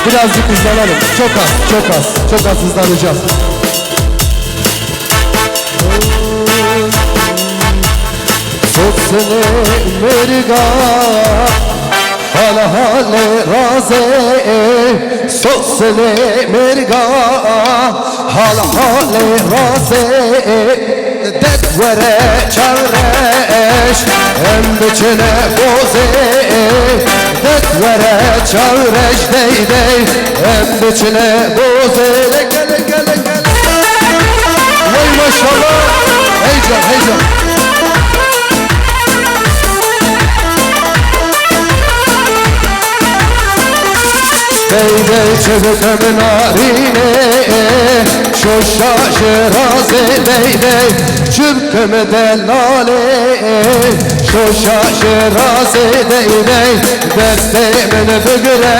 [SPEAKER 4] Birazcık hızlanalım. Çok az, çok az, çok az hızlanacağız. Sotsene merga hala hale raze Sotsene merga hala hale raze Det vere çavreş em biçine boze Det vere çavreş dey dey em biçine boze Gele gele gele Vay maşallah Heyecan heyecan Dey dey çevitem narine Şoşa şeraze dey dey Çürküm delale Şoşa şeraze dey dey Destemin fıgre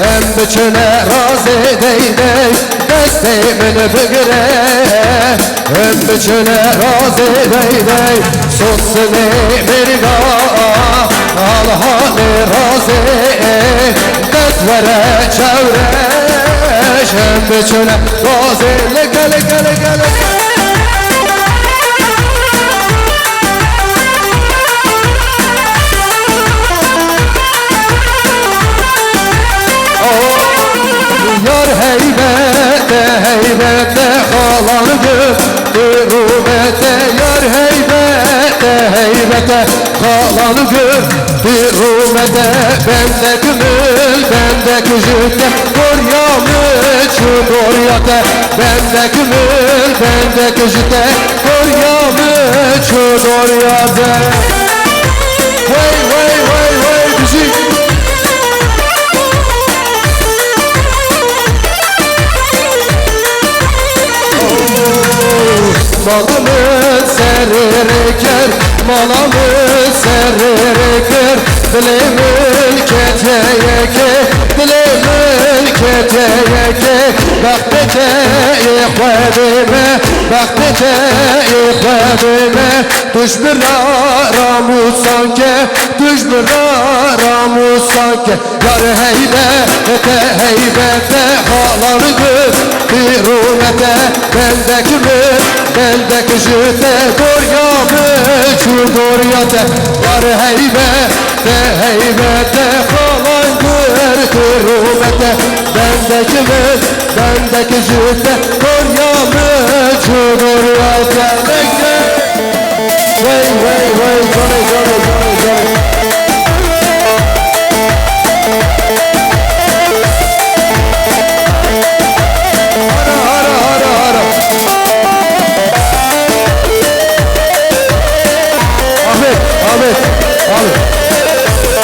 [SPEAKER 4] Em biçine raze dey dey Destemin fıgre Em biçine raze dey dey Sotsene merga Alhane raze Vere çevreş hem biçine raze Leke leke leke leke Yar heybete heybete halanı gör Rubete yar heybete heybete halanı gör Rubete bende gümül bende küçükte Koryamı çukuryate bende gümül bende küçükte Koryamı çukuryate Vay vay vay vay müzik Malımı serirker, malamı serirker Dilimül keteyeke, dilimül keteyeke Baktete ihvedime, baktete ihvedime Düşbirara musanke, düşbirara musanke Yar heybete heybete halanı gör Birumete bendeki mi, bendeki jüte Doryamı çukuryate Yar heybete heybete halan gör Birumete bendeki mi, bendeki jüte Doryamı çukuryate Vay vay vay canı canı canı canı Hara hara hara Ahmet Ahmet Ahmet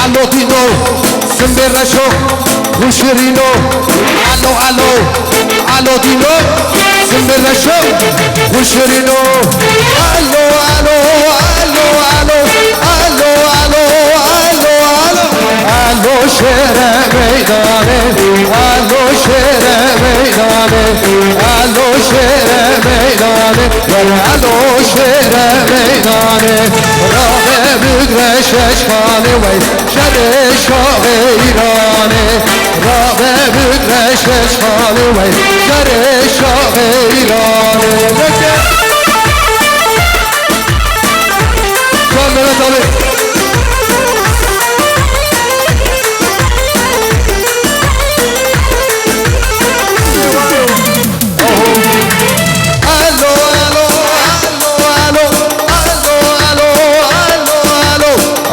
[SPEAKER 4] Alotino, Semberracho, Bushirino, alo, Alotino, Semberracho, Bushirino, alo, şere meydane, alo şere meydane, alo şere meydane, alo şere meydane, Rabe bügreşeş kanı vay, şere şahı İran'ı. را به بگرشش خالی وی در شاق ایرانه لکه جان دارد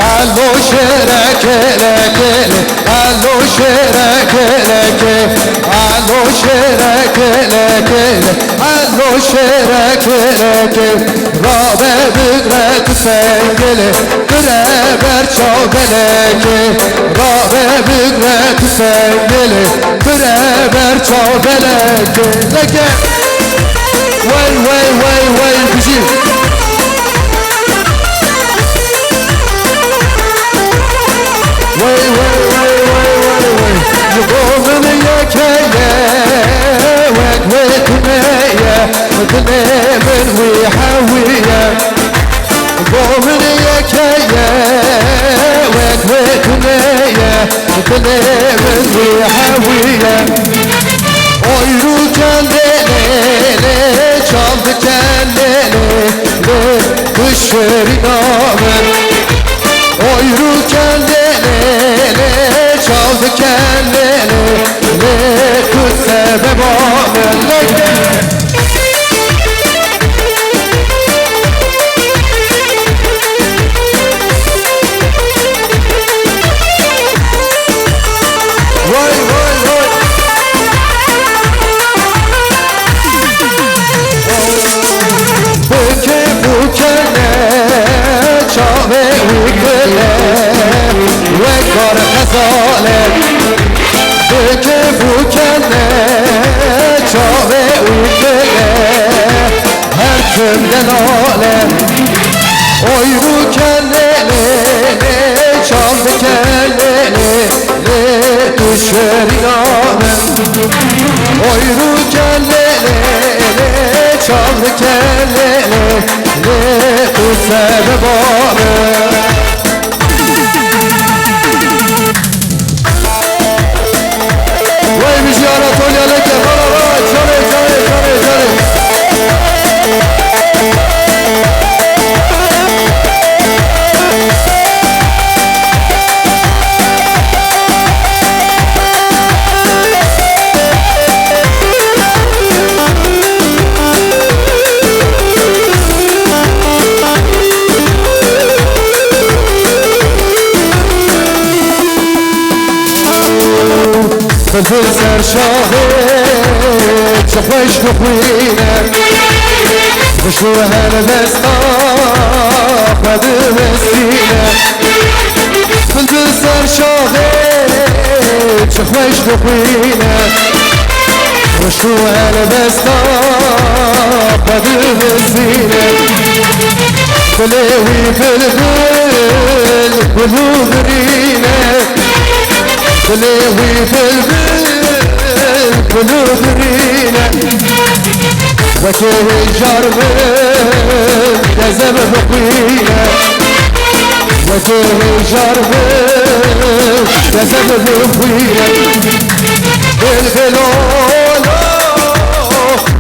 [SPEAKER 4] آبی شرك لك الو شرك لك الو شرك لك الو شرك لك راب بغرت سنگل برابر چاولك راب بغرت سنگل برابر چاولك لك وای وای وای وای بجيب وای وای وای وای وای وای يقوم يكيه وقوتنيه مثل من ويحاويه يقوم يكيه وقوتنيه مثل من ويحاويه oyru kendine çaldı kendine kışırın ağır oyru kendine çaldı kendine kız sebep ağır vay vay vay buke buke ne çave uykule ve kar kazale buke buke ne çave uykule her kimden ale oy bu kendine çaldı kendine düşerin ağır oyru kendine çaldı kendine bu sebep ağır vay bizi Anatolia leke bana çare çare çare çare فلفل سرشاهي تخوش نخوينه بشوره هالبستا خده مسكينه فلفل سرشاهي تخوش نخوينه بشوره هالبستا خده مسكينه فلوي فلفل ولو غرينه فلوي فلفل ولو غرينه وكيه جربه لازم بقينه وكيه جربه لازم بقينه بالفلو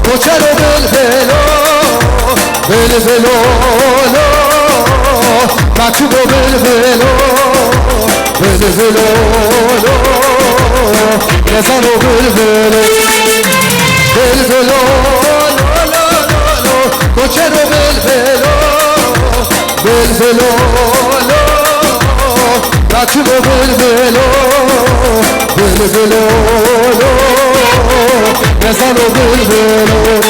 [SPEAKER 4] وشرب بالفلو بالفلو مكتوب بالفلو بالفلو يزالوا بالفلو بالفلو كوشروا بالفلو بالفلو مكتوب بالفلو بالفلو يزالوا بالفلو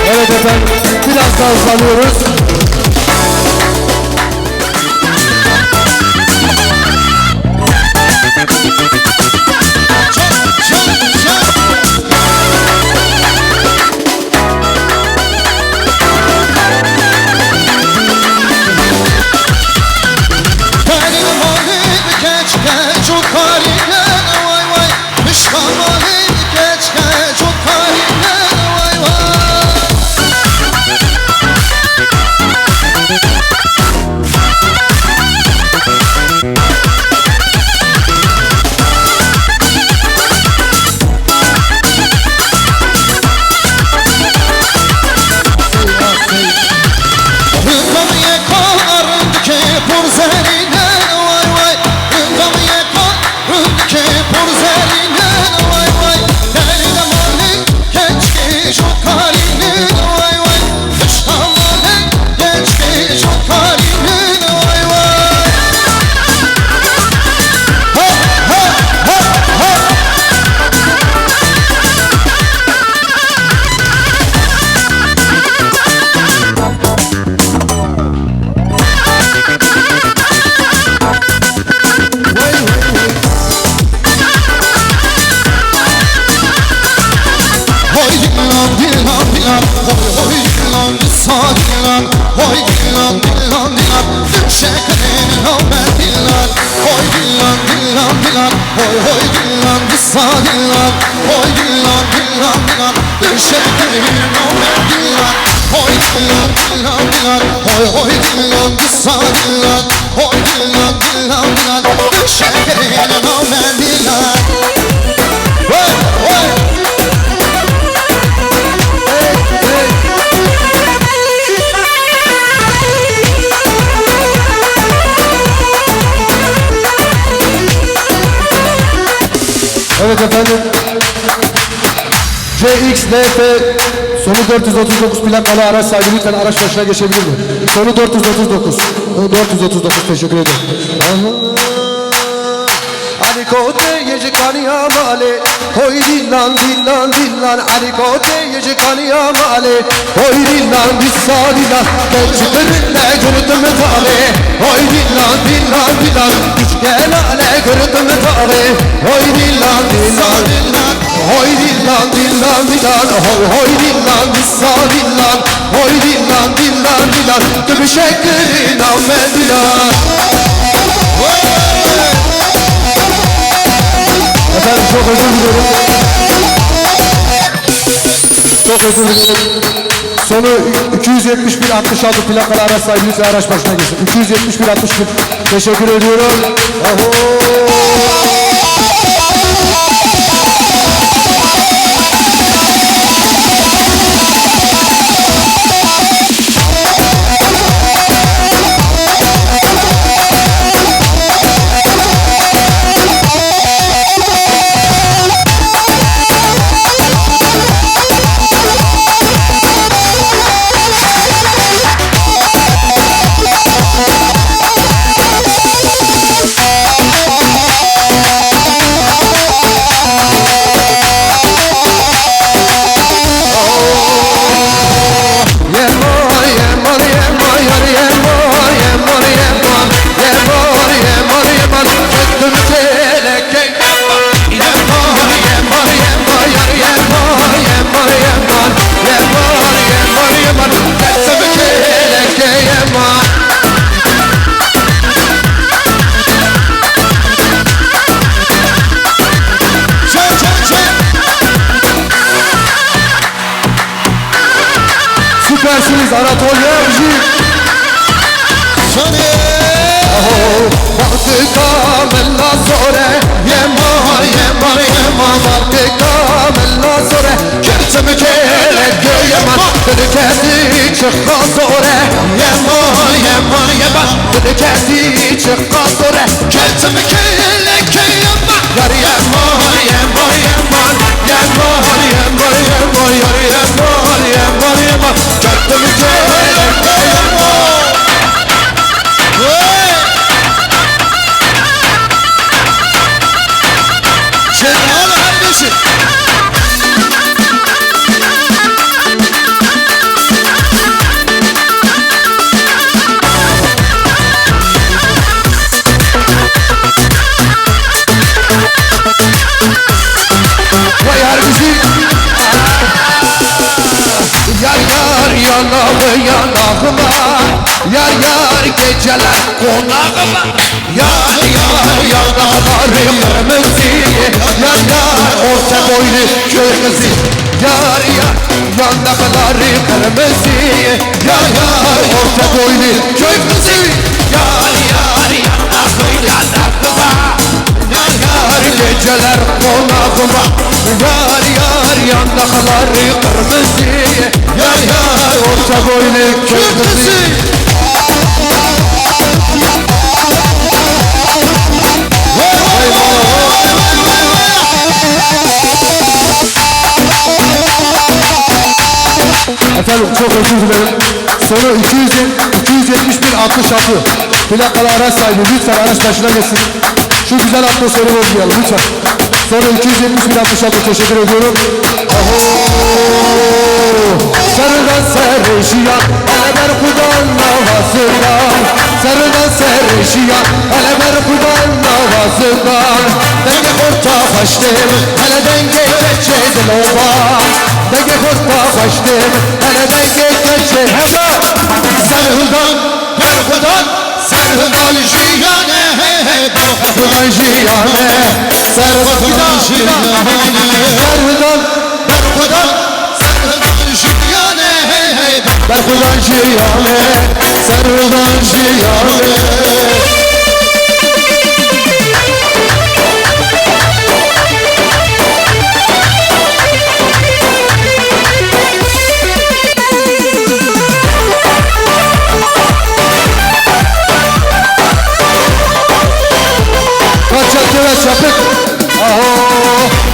[SPEAKER 4] Evet efendim biraz daha uzanıyoruz.
[SPEAKER 3] dillan dillan dillan Oy dillan disa dillan Oy dillan dillan dillan Düşeklerin alme dillan Oy dillan dillan dillan Oy dillan disa dillan Oy dillan dillan dillan Düşeklerin alme dillan Oy dillan dillan dillan Oy dillan disa dillan Oy dillan dillan dillan Düşeklerin alme dillan
[SPEAKER 4] Evet efendim. CXLF sonu 439 plakalı araç sahibi lütfen araç başına geçebilir mi? Sonu 439. 439 teşekkür ederim. Alikote yecikaniya male Hoy dillan dillan dillan Alikote yecikaniya male Hoy dillan dissa dillan Geçtirinle gördüm tale Hoy dillan dillan dillan Üç gelale gördüm tale Hoy dillan dillan dillan Hoy dillan dillan dillan Hoy dillan dissa dillan Hoy dillan dillan dillan Tübü şekrin amme dillan Efendim çok özür dilerim. Çok özür dilerim. Sonu 271 66 plakalı araç sahibi lütfen araç başına geçsin. 271 61 teşekkür ediyorum. Aho. Süpersiniz Anatolia Müzik. Martika mella sore Yemar yemar yemar Martika mella sore Kertimi kelek göyeman Dedi kesti çıkka sore Yemar yemar yemar Dedi kesti çıkka sore Kertimi kelek göyeman Yar yemar yemar yemar Yemar yemar yemar Yar yemar yemar yemar Kertimi kelek göyeman yanağıma Yar yar geceler konağıma Yar yar yanaklarım kırmızı Yar yar orta boylu köy kızı Yar yar yanaklarım kırmızı Yar yar orta boylu köy kızı Yar yar yanaklarıma Yar yar geceler konağıma Yar yar yanakları kırmızı Yar yar orta boylu köy kızı Efendim çok özür dilerim. Sonu 271 66 plakalı araç sahibi lütfen araç başına geçsin. Şu güzel atmosferi bozmayalım lütfen. Sonu 271 66 teşekkür ediyorum. Aho. Sarıdan serişiyan hele ber kudan navasından Sarıdan serişiyan hele ber kudan navasından Denge orta başlım hele denge geçedin oba بگه خود با خوشتیم هله بگه کچه همرا
[SPEAKER 3] سرهدان برخودان سرهدان جیانه
[SPEAKER 4] خدای جیانه
[SPEAKER 3] سرهدان جیانه
[SPEAKER 4] سرهدان
[SPEAKER 3] برخودان سرهدان جیانه
[SPEAKER 4] بر خدای جیانه سرهدان جیانه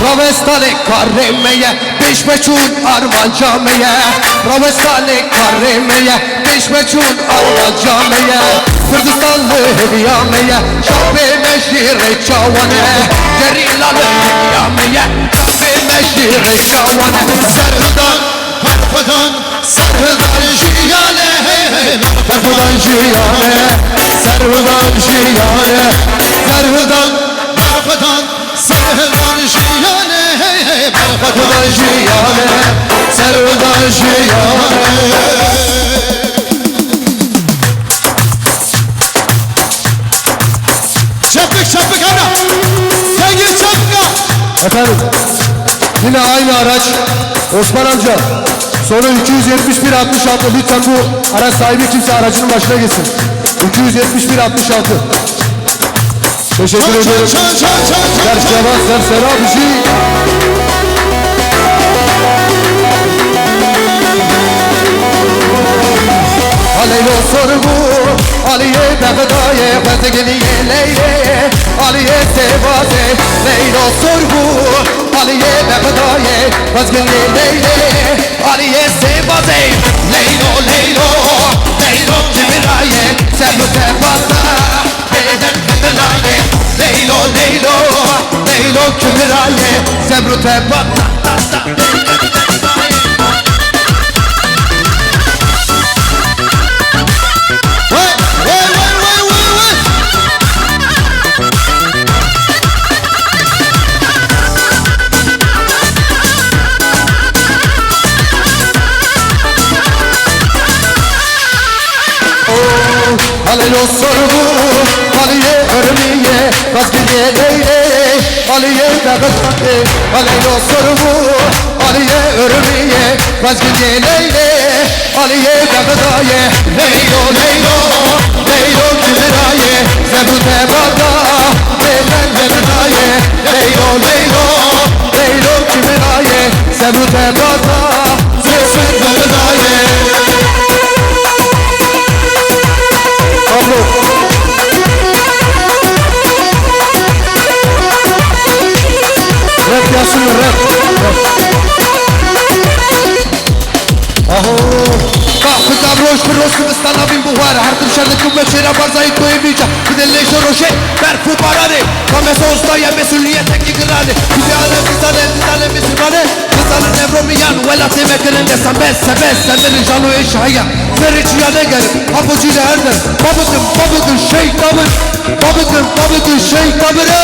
[SPEAKER 4] راوستان کارمیه پیش بچون آرمان جامعه راوستان کارمیه پیش بچون آرمان جامعه کردستان لحبیامیه شاب مشیر چاوانه گریلال لحبیامیه شاب مشیر چاوانه
[SPEAKER 3] سرهدان برخودان سرهدان جیانه
[SPEAKER 4] برخودان جیانه سرهدان جیانه سرهدان
[SPEAKER 3] برخودان سرهدان جیانه
[SPEAKER 4] برخودان جیانه سرهدان جیانه
[SPEAKER 3] Çapık ana. Sen gir çapık.
[SPEAKER 4] Efendim yine aynı araç Osman amca sonu 271-66 lütfen bu araç sahibi kimse aracının başına geçsin 271-66 Teşekkür ederim Sersevan Sersera bizi Aleylo sorgu Aliye Begdaye Fezgiliye Leyle Aliye Sevaze Leylo sorgu Aliye Begdaye Fezgiliye Leyle Aliye Sevaze Leylo Leylo Leylo Cibiraye Seblu Sevaza Beden Kıtılaye Leylo Leylo Leylo Cibiraye Seblu Sevaza Aleylo sorgu Aliye örmiye Vazgiye leyle Aliye dağıtmadı Aleylo sorgu Aliye örmiye Vazgiye leyle Aliye dağıdaye Leylo leylo Leylo kibiraye Zebute bada Leylen zebutaye Leylo leylo Leylo kibiraye Zebute bada Zebute zebutaye Pablo Rap yazsın rap Aho Kalkı davroş kırroş kıvıstan abim buhar Hartım şerdi kıvveçera barzayı koymayacak Gidelim şoroşe berfu barane Kameso ustaya mesuliyete ki kırane Kızane kızane misimane Kızane nevromiyan Velate mekenin desem besse Verin janu eşhaya Verici ya ne gelir Hapucuyla herden Babıdın şey tabır Babıdın şey tabırı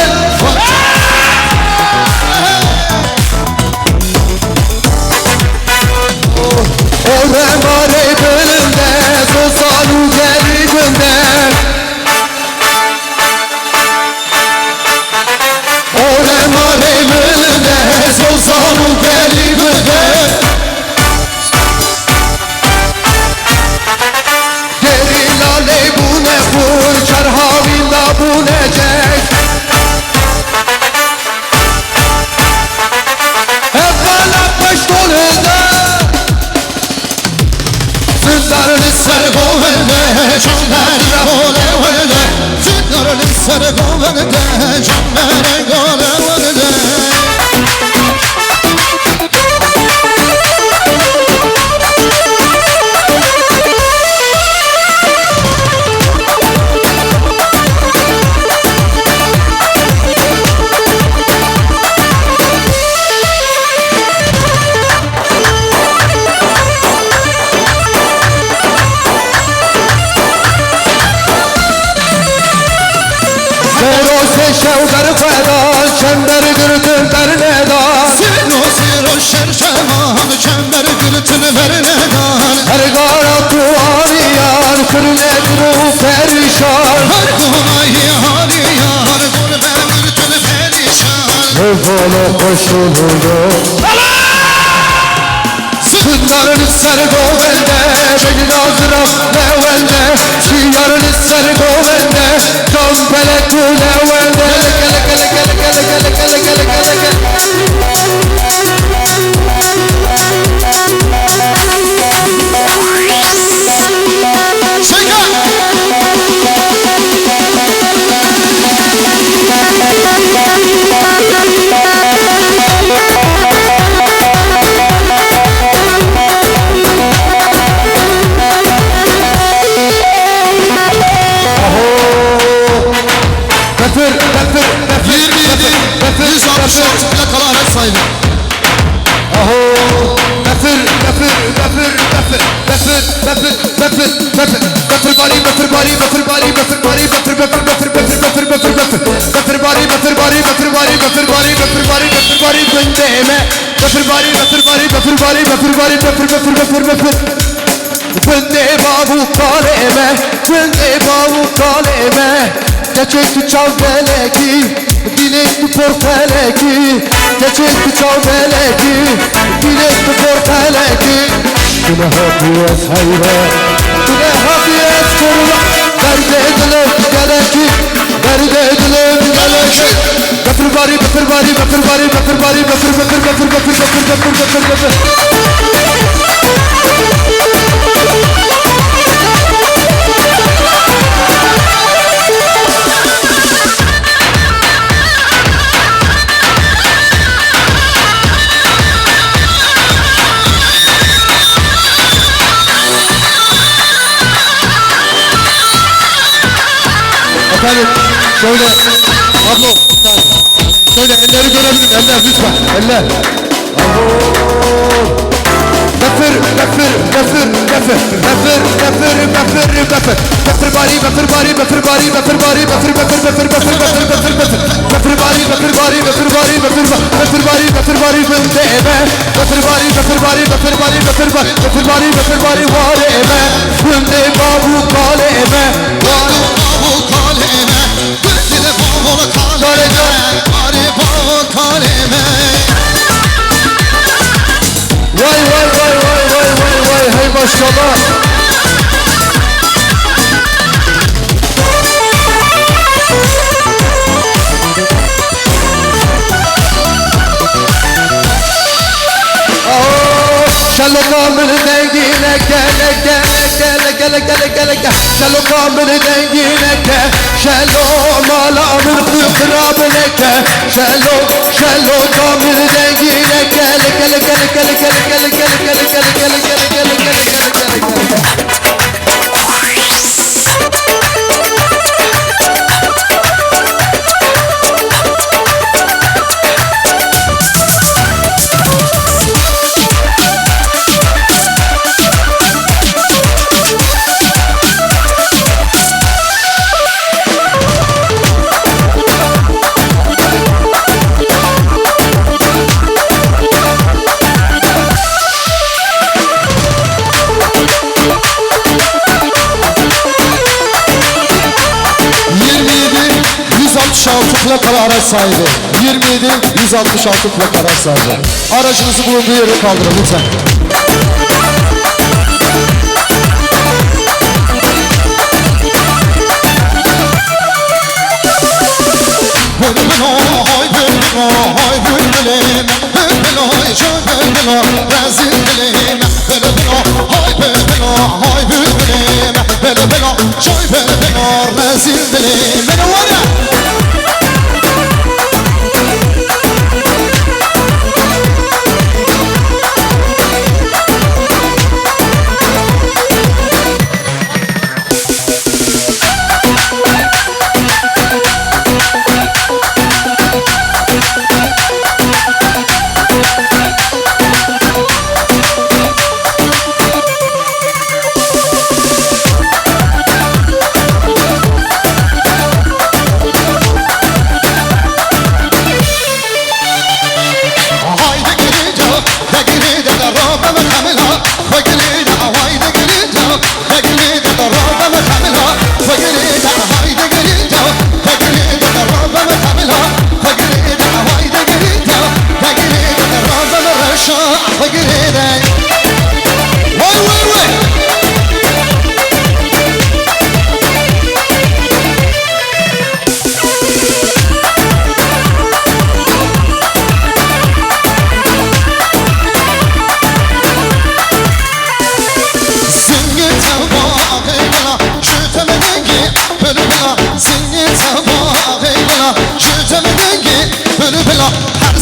[SPEAKER 4] O remare bölümde Sosalu gelibinde O remare bölümde Sosalu gelibinde Gerilale bu ne bu Çarhavilla bu necek Evvela baş dolunda Sırlarını
[SPEAKER 3] Sargovende Çanlar gole vende Çınlarını sargovende Çanlar gole vende
[SPEAKER 4] شوگر فدا چندر گردن در ندا
[SPEAKER 3] سیرو سیرو شرشمان
[SPEAKER 4] holo koşuldu Sındarın sarı govende Beni nazıram levende Şiyarın sarı govende Kampele tu levende Gele gele gele gele gele gele gele gele
[SPEAKER 3] Plakalı araç sahibi.
[SPEAKER 4] Aho Befir, befir, befir, befir Befir, befir, befir, befir Befir bari, befir bari, befir bari, befir bari Befir, befir, befir, befir, befir, befir, befir Befir bari, befir bari, befir bari, befir bari, befir bari, befir bari Gündeme Befir bari, befir bari, befir bari, befir bari, befir, befir, befir, befir Günde babu kaleme Günde babu kaleme Geçekti çal beleki Dilekti porteleki Geçekti çal beleki Dilekti porteleki Güne hafiyet hayre Güne hafiyet korula Derde edilir geleki Derde edilir geleki Befir bari, befir bari, befir bari, befir bari, befir, befir, befir, befir, befir, befir, befir, befir Efendim şöyle abla şöyle elleri görebilirim eller lütfen eller Befir, befir, befir, befir Befir, befir, befir, befir Befir bari, befir bari, befir bari, befir bari Befir, befir, befir, befir, befir, befir, befir Befir bari, befir bari, befir bari, befir bari Befir bari, befir bari, befir eme Befir bari, befir bari, befir bari, befir bari Befir bari, befir bari, var eme Günde babu kale eme
[SPEAKER 3] Babu kaleme. Günde babu kaleme. Bari babu kaleme.
[SPEAKER 4] Vay vay vay vay vay vay vay hey maşallah Şalo kamil dengine gele gele gele gele gele gele gele Şalo kamil dengine ge Şalo malamın kıkrabine ge Şalo kamil dengine gele gele gele gele gele gele gele gele gele gele gele gele gele gele gele plakalı araç sahibi 27 166 plakalı araç sahibi aracınızı bulunduğu yere kaldırın lütfen.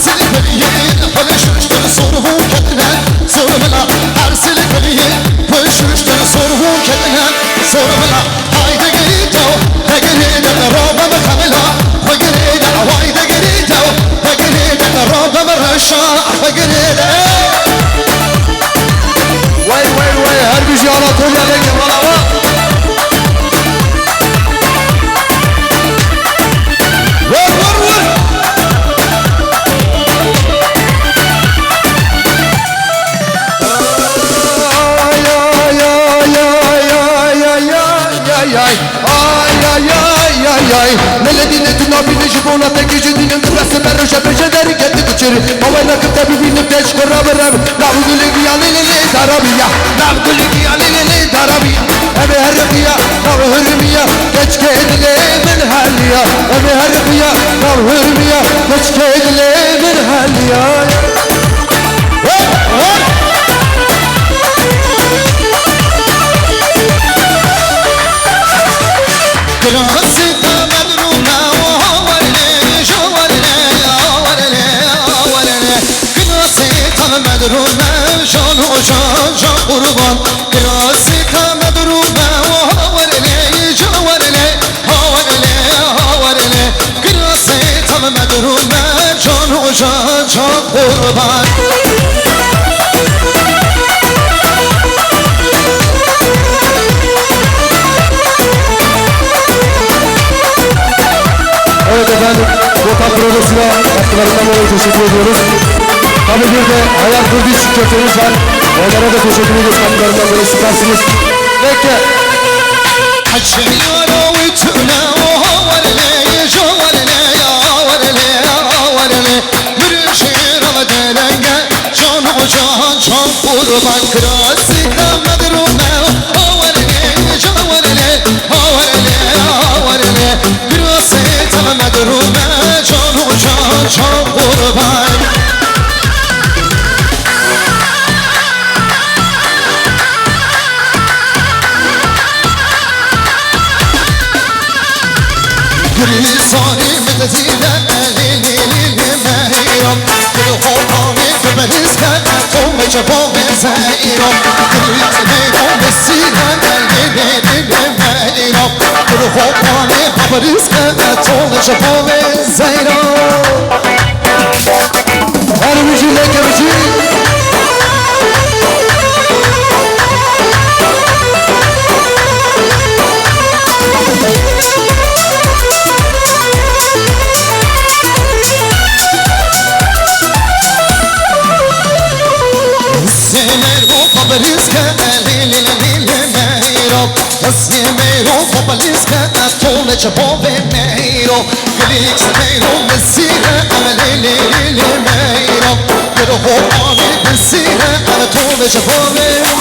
[SPEAKER 3] Ersili kaliye paylaşmıştır sorgu kendine sorumla. Ersili kaliye paylaşmıştır sorgu kendine sorumla. Haydi geride o da geride de robamı kamila. Ve geride haydi geride o da geride de robamı rışa. Ve geride
[SPEAKER 4] Vay vay vay her bir şey Anatolia'da Kemal ama. Vur vur vur. Ay ay ay ay ay ay ay ay ay ay ay ay Neledine tunabine jibona teki jidine krasa beruşa beşe deri kendi kuçeri Havayla kıpta bibinim teş karabiram Lavu gülü giyalilili darabiya Lavu gülü giyalilili darabiya Ebe herbiya lavu hürmiya Geç kedile min haliya Ebe herbiya lavu hürmiya Geç kedile min haliya Hop hop
[SPEAKER 3] Krasita madruna warle warle warle warle Krasita madruna şan şan kurban Krasita madruna warle warle warle warle Krasita madruna şan şan kurban
[SPEAKER 4] Evet efendim, Vatan Projesi'ne katkılarından dolayı teşekkür ediyoruz. Tabii bir de Hayal Kurdiş köftemiz var. Onlara da teşekkür ediyoruz katkılarından dolayı süpersiniz. Bekle.
[SPEAKER 3] Açıyorum ütüne warle warle warle warle Mürşir avadelenge can can kurban Krasita madruna warle warle warle warle Krasita madruna can kurban Grisani medetine lili mehram Gül hormani kıberiske Tombeçe pomezeyram Grisani vesile lili mehram Gül hormani kıberiske Tombeçe pomezeyram
[SPEAKER 4] Her müziği leke müziği.
[SPEAKER 3] Baliska, lili mehram Mehram po baliska, tole që po venero Glik se mehram mesire, lili mehram Kërë hormani mesire, tole që po venero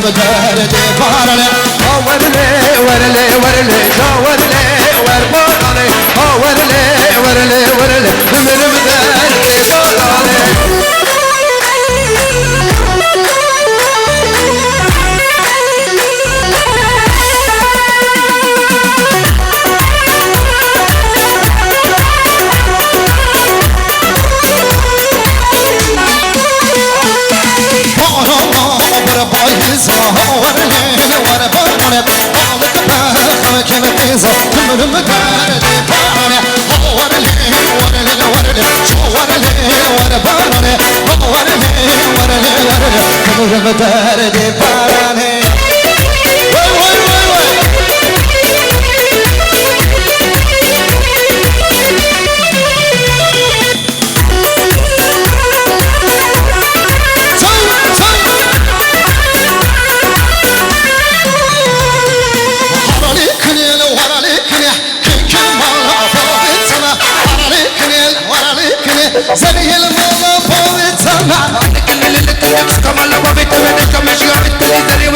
[SPEAKER 3] Mıdare parale
[SPEAKER 4] Warle warle warle warle warle warle warle Ömrüm derde parale
[SPEAKER 3] Ömrüm derde parale Ömrüm derde parale Vay vay vay vay زي الموضوع فوق السماء كل اللي تكسك ماله بابي تبني كمشي عبد اللي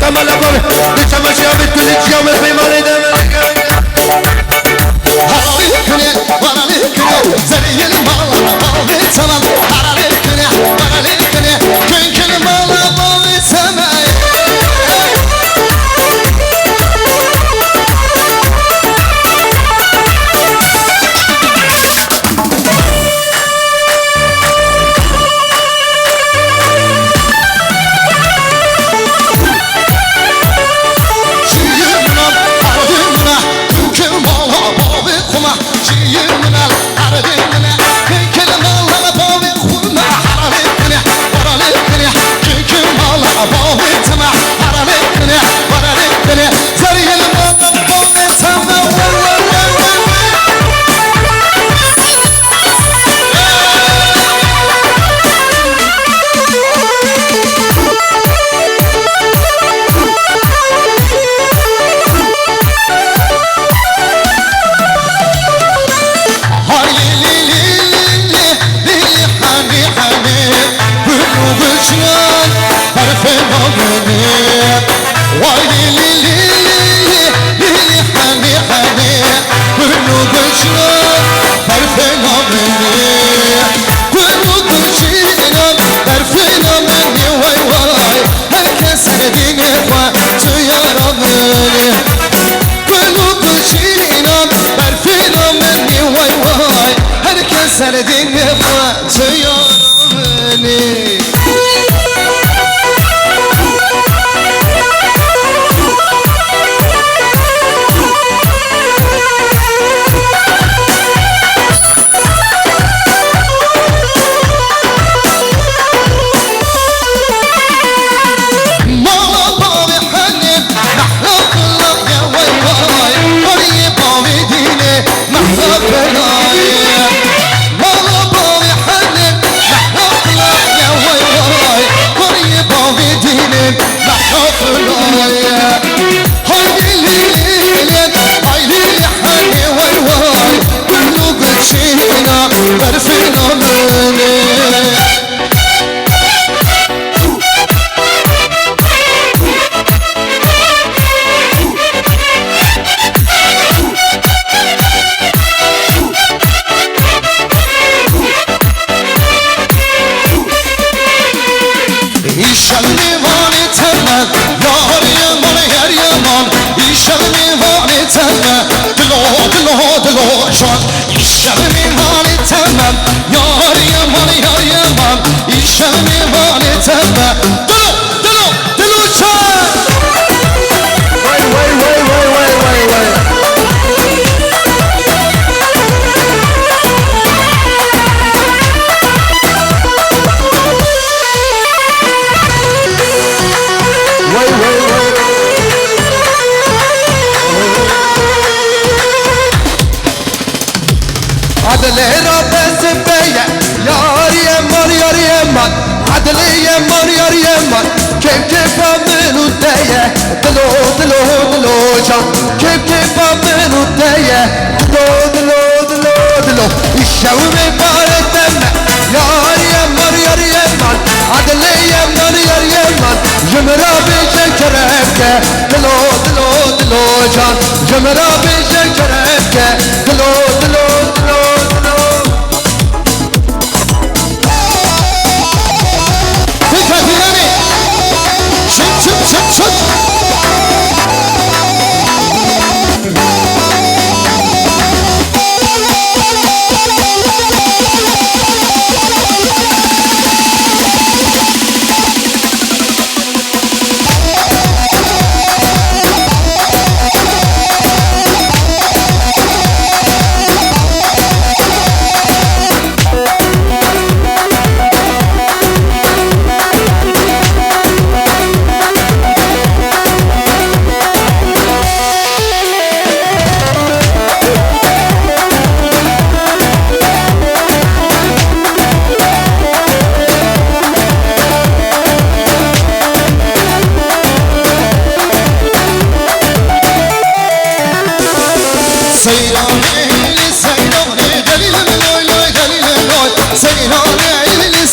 [SPEAKER 4] تمام لبابي لتمشي بتقول اليوم البيماني دمك
[SPEAKER 3] هراليكني وراليكني زي المالا بابي تمام هراليكني وراليكني كل المالا بابي تمام سردين يبغى تيارمني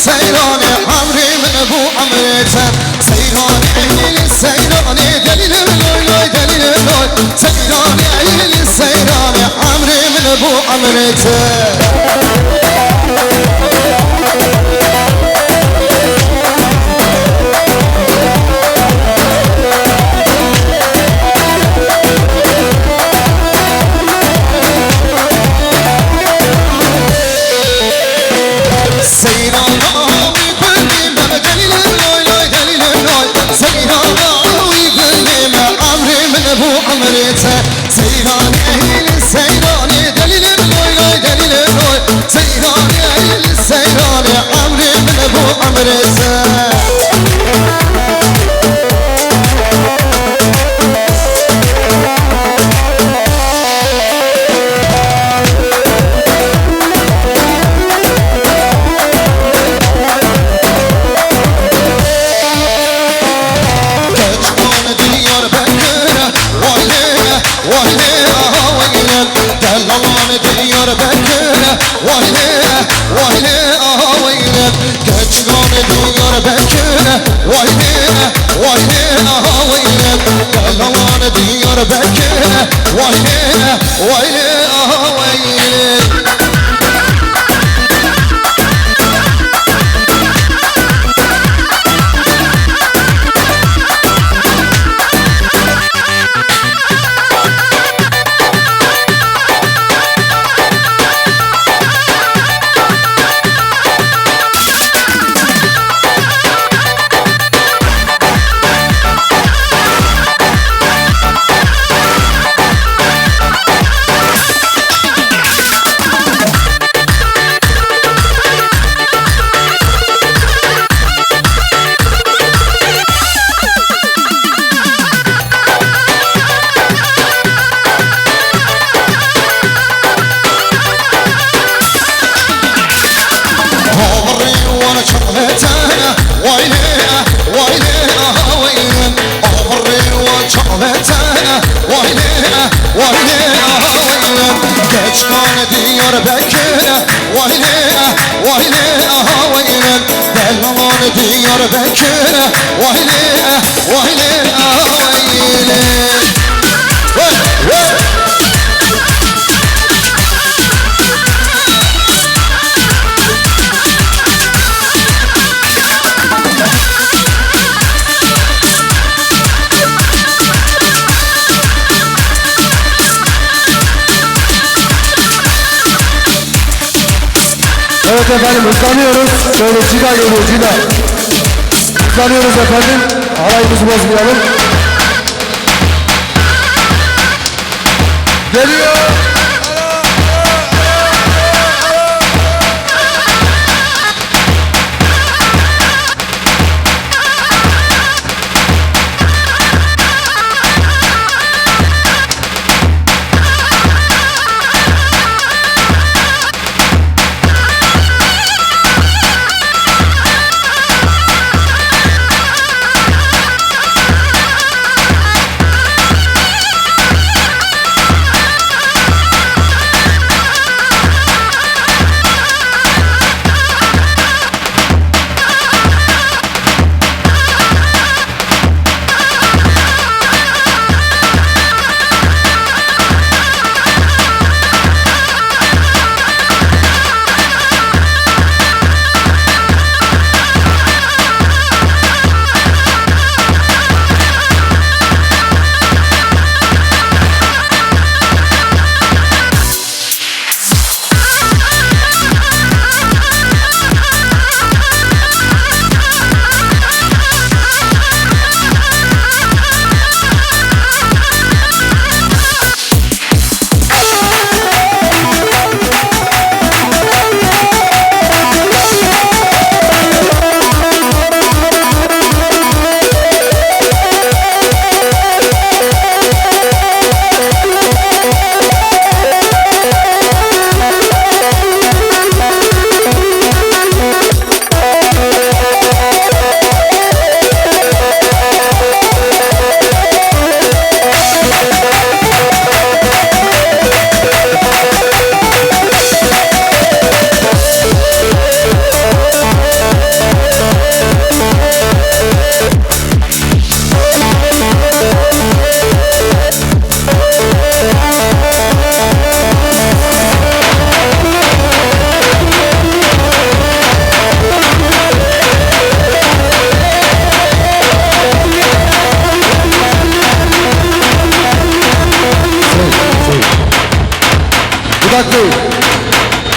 [SPEAKER 3] سيران عمري من ابو عمرتك سيران سيراني دليل لوي لوي دليل لوي سيراني عيل سيراني عمري من ابو عمرته سيراني دليل لوي لوي دليل لوي سيراني عمري من ابو عمرته ديار بكينا ويلنا ويلنا ويلنا ديار بكينا ويلنا ويلنا ويلنا دلمان ديار بكينا ويلنا ويلنا ويلنا
[SPEAKER 4] Evet efendim hızlanıyoruz. Şöyle cida geliyor cida. Hızlanıyoruz efendim. Alayımızı bozmayalım. Geliyor. Budak Bey.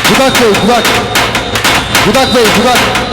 [SPEAKER 4] Budak Bey, Budak. Budak Bey, Budak.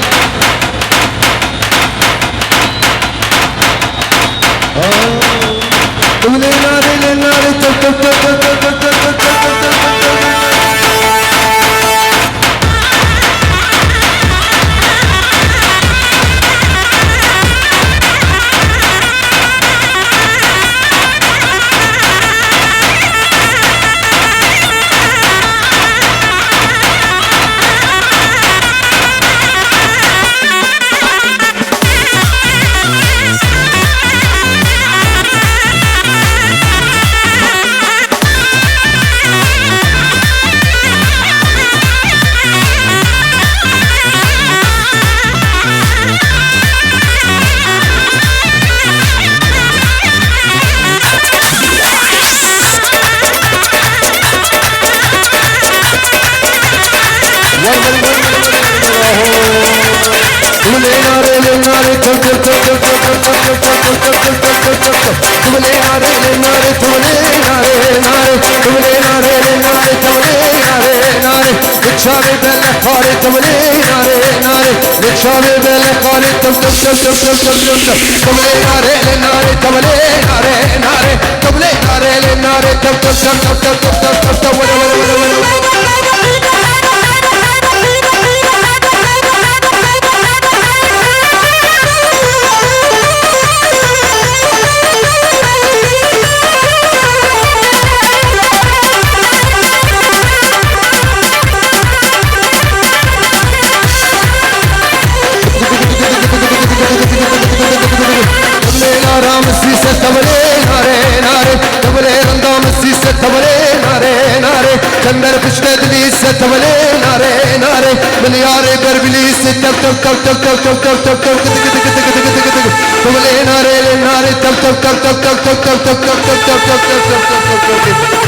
[SPEAKER 4] Şavi belle kare tavle nare nare Şavi belle kare tav tav tav tav tav tav tav tavle nare le nare tavle nare nare tavle nare le nare tav tav tav tav tav tav tav tav wala wala wala wala Çember pişlediliyse tavale nare nare Milyare berbiliyse tav tav tav tav tav tav tav tav tav Tavale nare nare tav tav tav tav tav tav tav tav tav tav tav tav tav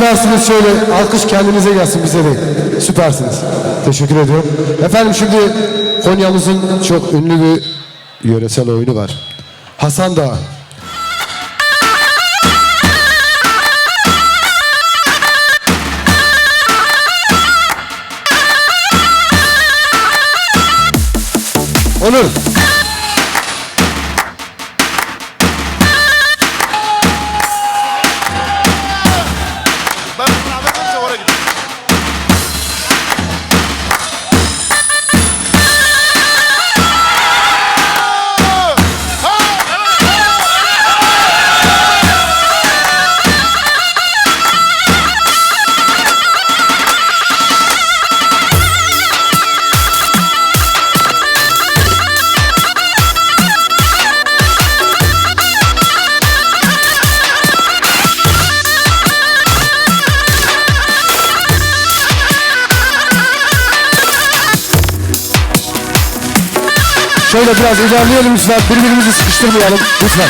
[SPEAKER 4] süpersiniz. Şöyle alkış kendinize gelsin, bize değil. Süpersiniz. Teşekkür ediyorum. Efendim şimdi Konya'mızın çok ünlü bir yöresel oyunu var. Hasan Dağı. Onur.
[SPEAKER 5] Ben bunu anlatınca oraya gidiyorum.
[SPEAKER 4] Şöyle biraz ilerleyelim lütfen. Birbirimizi sıkıştırmayalım lütfen.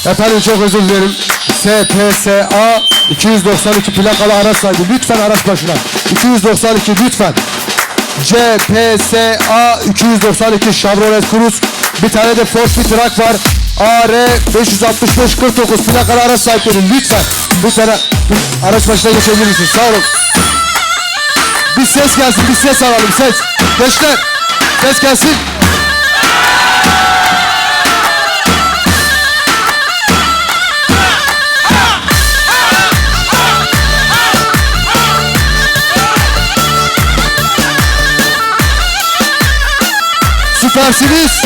[SPEAKER 4] Efendim çok özür dilerim. SPSA 292 plakalı araç sahibi. Lütfen araç başına. 292 lütfen. CPSA 292 Chevrolet Cruze. Bir tane de Ford Truck var. AR 565 49 plakalı araç sahipleri. Lütfen. Lütfen araç başına geçebilirsiniz. Sağ olun. Bir ses gelsin. Bir ses alalım. Ses. Gençler. Ses gelsin. Süpersiniz.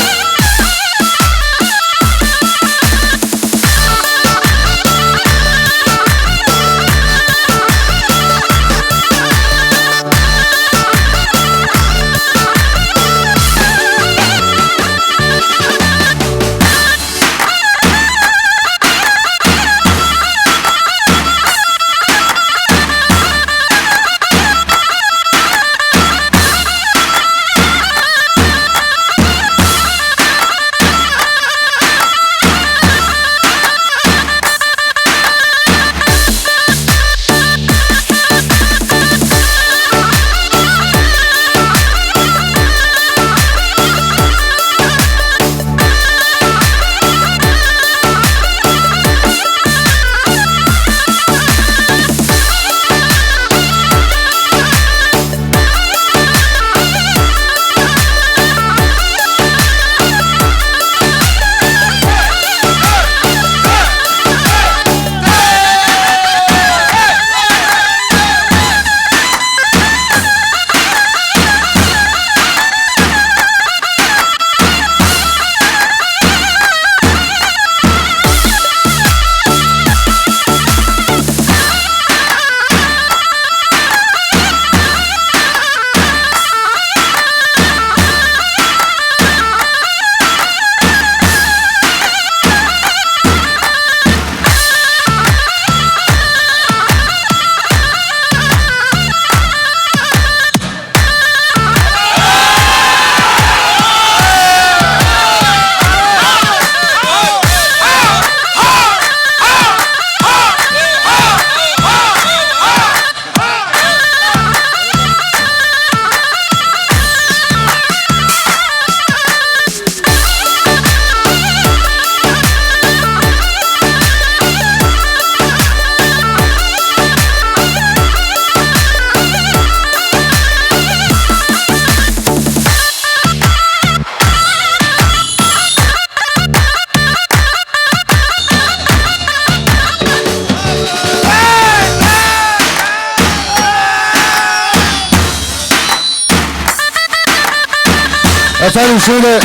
[SPEAKER 4] Efendim şöyle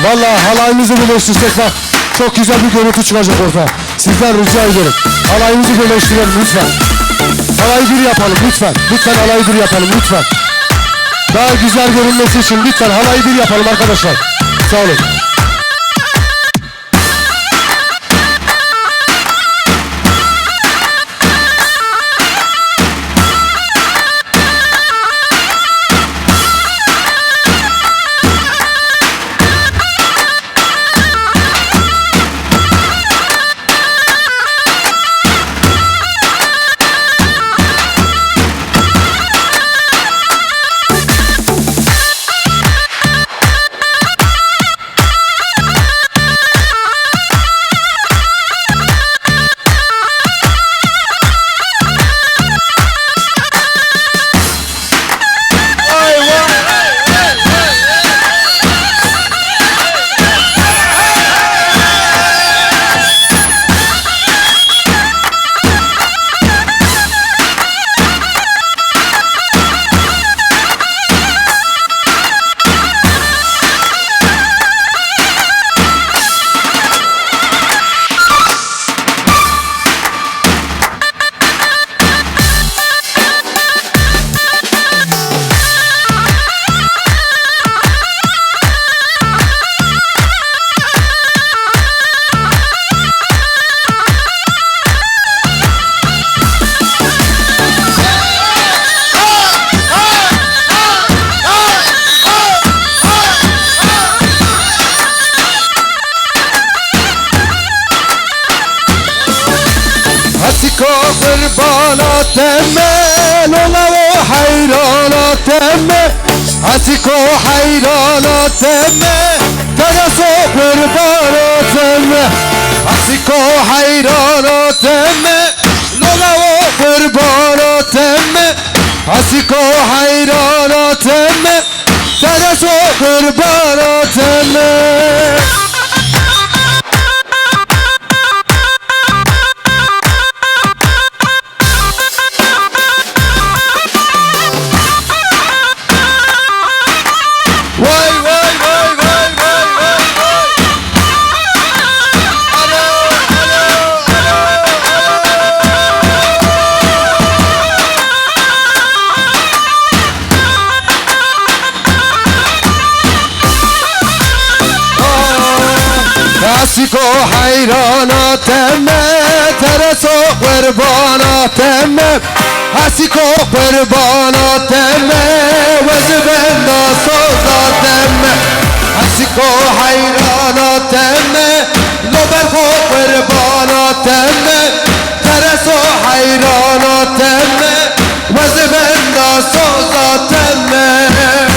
[SPEAKER 4] vallahi halayımızı birleştirsek bak çok güzel bir görüntü çıkacak orada. Sizden rica ederim. Halayımızı birleştirelim lütfen. Halayı bir yapalım lütfen. Lütfen halayı bir yapalım lütfen. Daha güzel görünmesi için lütfen halayı bir yapalım arkadaşlar. Sağ olun. قربانا تمه لولا حيرانا تمه عسكو حيرانا تمه ترسو قربانا تمه عسكو حيرانا تمه لولا قربانا تمه عسكو حيرانا تمه ترسو قربانا تمه عسكو حيرانا تمه ترسو قربانا تمه عسكو قربانا تمه وزبنا صوتا تمه عسكو حيرانا تمه لبرخو قربانا تمه ترسو حيرانا تمه وزبنا صوتا تمه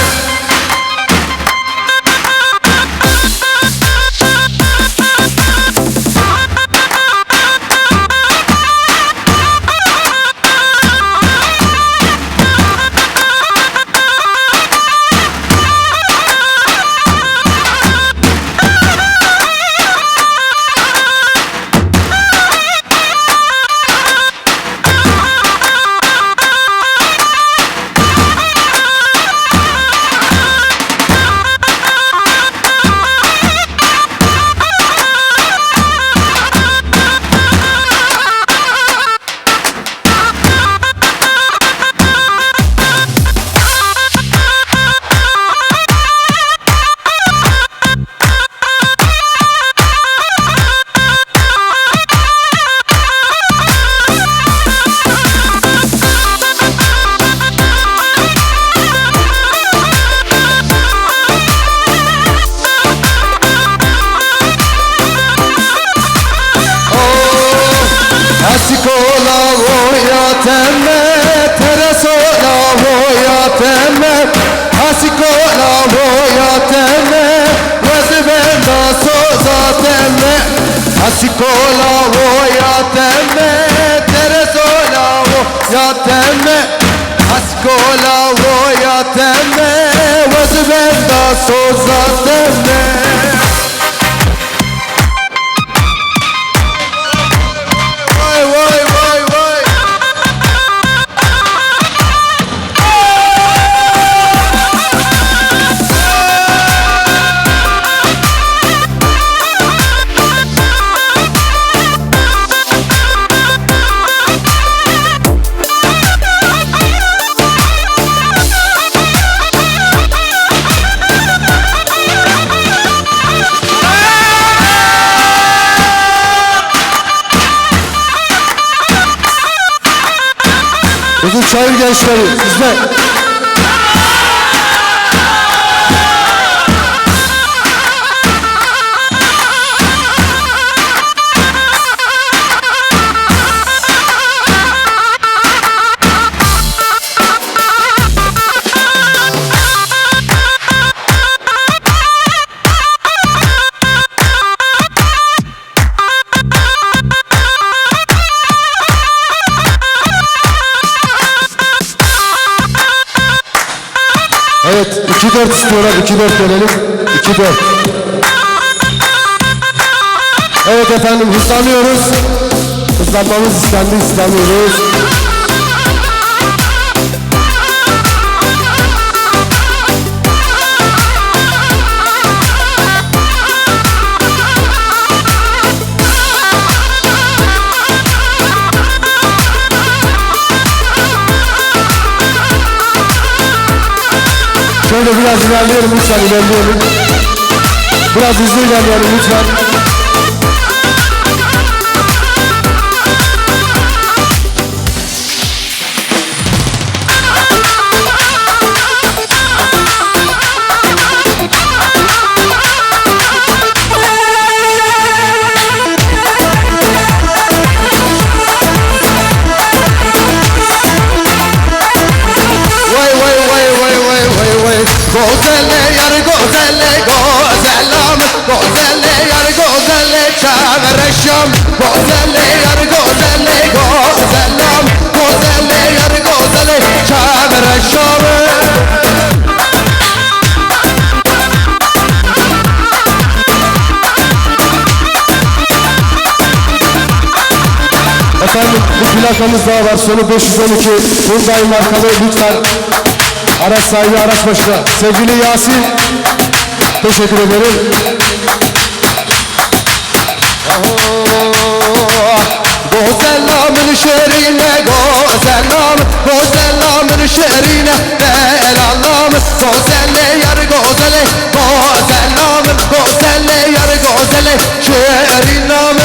[SPEAKER 4] Asikola wo ya temme teresola wo ya temme Asikola wo ya temme vazbenda soza temme Vay vay vay vay Çayır gençleri sizde. Evet 2-4 istiyorlar 2-4 gelelim 2-4. Evet efendim hızlanıyoruz. Hızlanmamız istendi hızlanıyoruz. Şöyle biraz ilerleyelim lütfen ilerleyelim. Biraz hızlı ilerleyelim lütfen.
[SPEAKER 3] Gozelle yar gozelle gozellam Gozelle yar gozelle çavereşam Gozelle yar gozelle gozellam Gozelle yar gozelle çavereşam
[SPEAKER 4] Efendim bu plakamız daha var sonu 512. Buradayım markalı lütfen. Araç sahibi araç başına. Sevgili Yasin. Teşekkür ederim.
[SPEAKER 3] Gozellamın şerine gozellam Gozellamın şerine belallam Gozelle yar gozelle gozellam Gozelle yar gozelle şerinam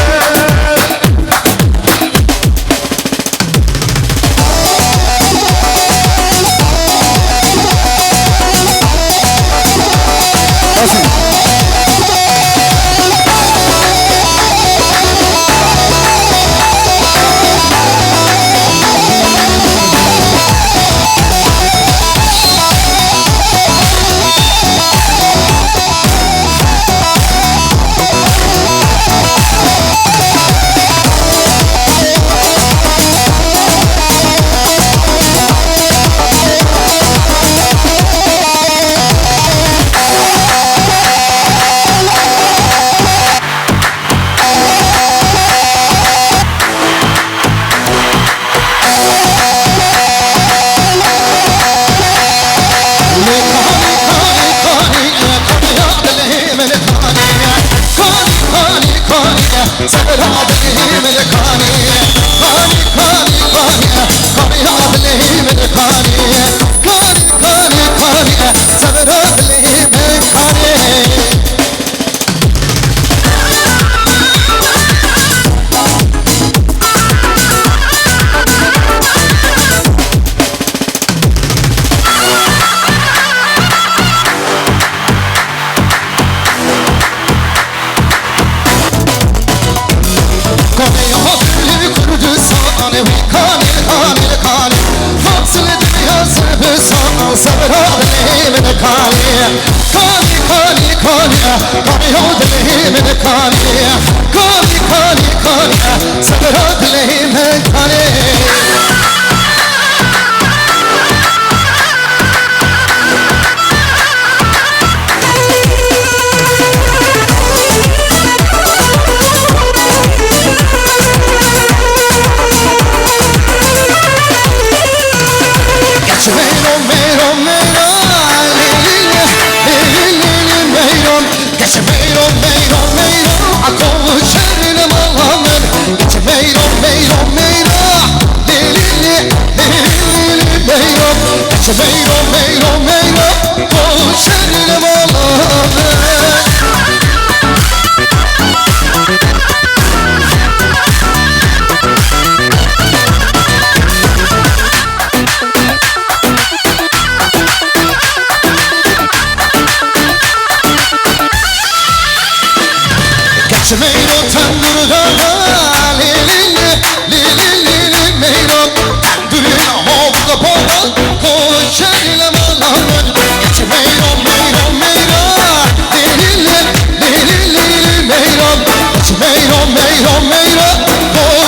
[SPEAKER 3] meyran meyran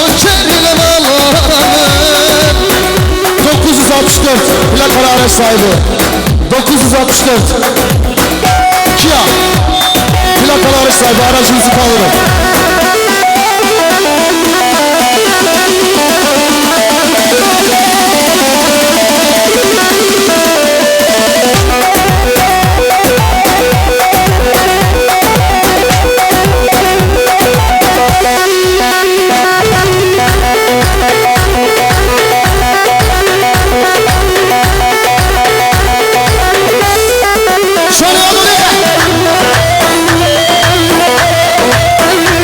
[SPEAKER 3] Koçerle malarım
[SPEAKER 4] 964 plakalı araç sahibi 964 Kia plakalı araç sahibi aracınızı kaldırın.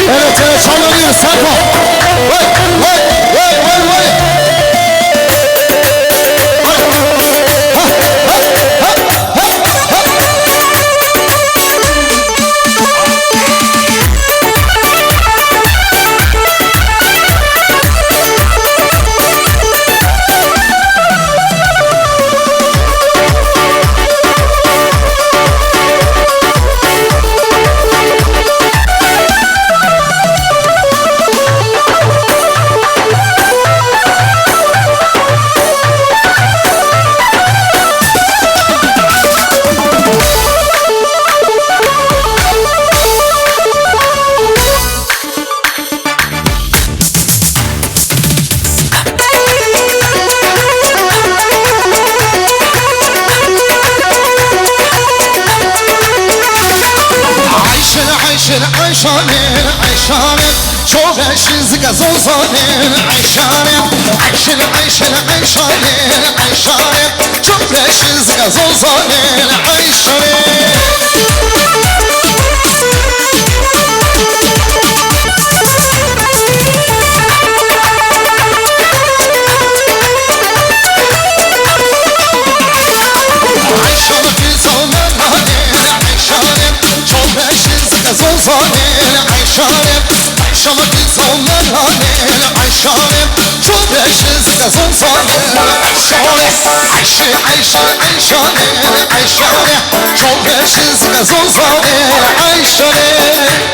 [SPEAKER 4] Evet çalınıyor Serpo. Vay vay vay vay vay. Ayşanem, Ayşanem Çok eşsiz gazon zanem Ayşanem, Ayşanem, Ayşanem, Ayşanem Ayşanem Çok eşsiz gazon zanem Ayşanem Ayşanem, Ayşanem biz onlar hanem Ayşanem, çok eşsiz gazon zanem Ayşanem, Ayşe, Ayşe, Ayşanem Ayşanem, çok eşsiz gazon zanem Ayşanem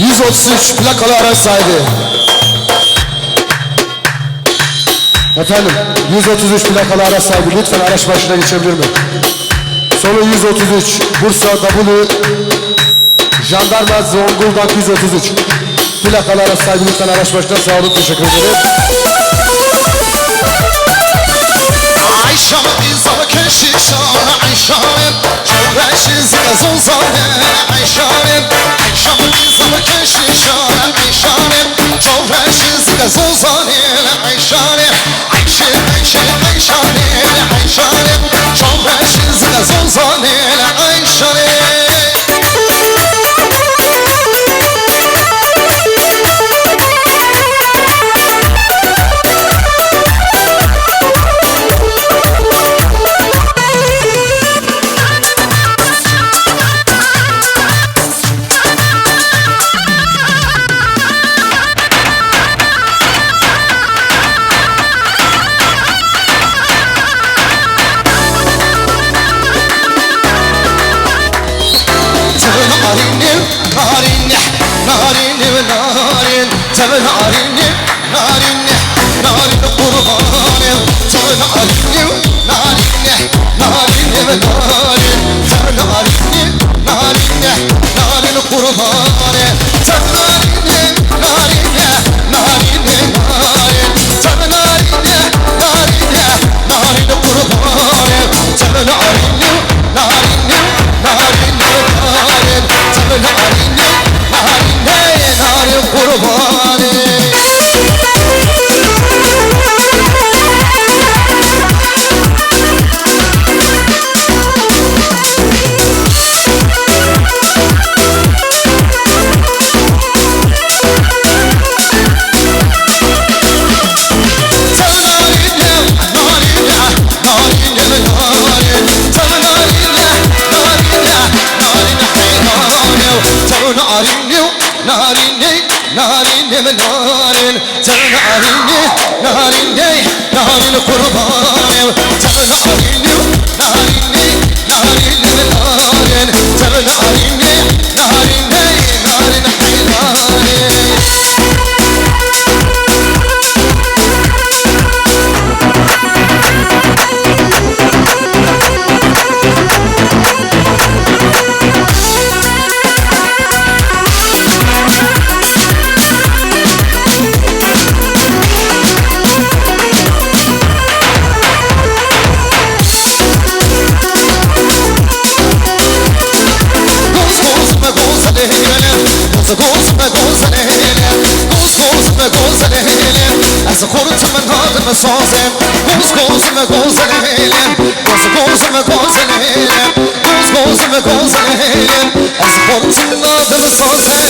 [SPEAKER 4] ...133 plakalı araç sahibi. Efendim, 133 plakalı araç sahibi lütfen araç başına geçebilir mi? Sonu 133, Bursa W, Jandarma Zonguldak 133. Plakalı araç sahibi lütfen araç başına, sağ olun, teşekkür ederim.
[SPEAKER 3] Ayşanem biz ama keşişan Ayşanem, çok eşsiz gazon zanem Ayşanem, Ayşanem biz ama keşişan Ayşanem, çok eşsiz gazon zanem Ayşanem, Ayşe, Ayşe, Ayşanem Ayşanem, çok eşsiz gazon zanem Ayşanem narini narinde narin kurbanım Tabi narini narini narin narin Tabi narini narinde narin haylanin از خورت من هادم سازم گوز و گوزلیم گوز و گوزلیم گوز و گوزلیم از خورت من هادم سازم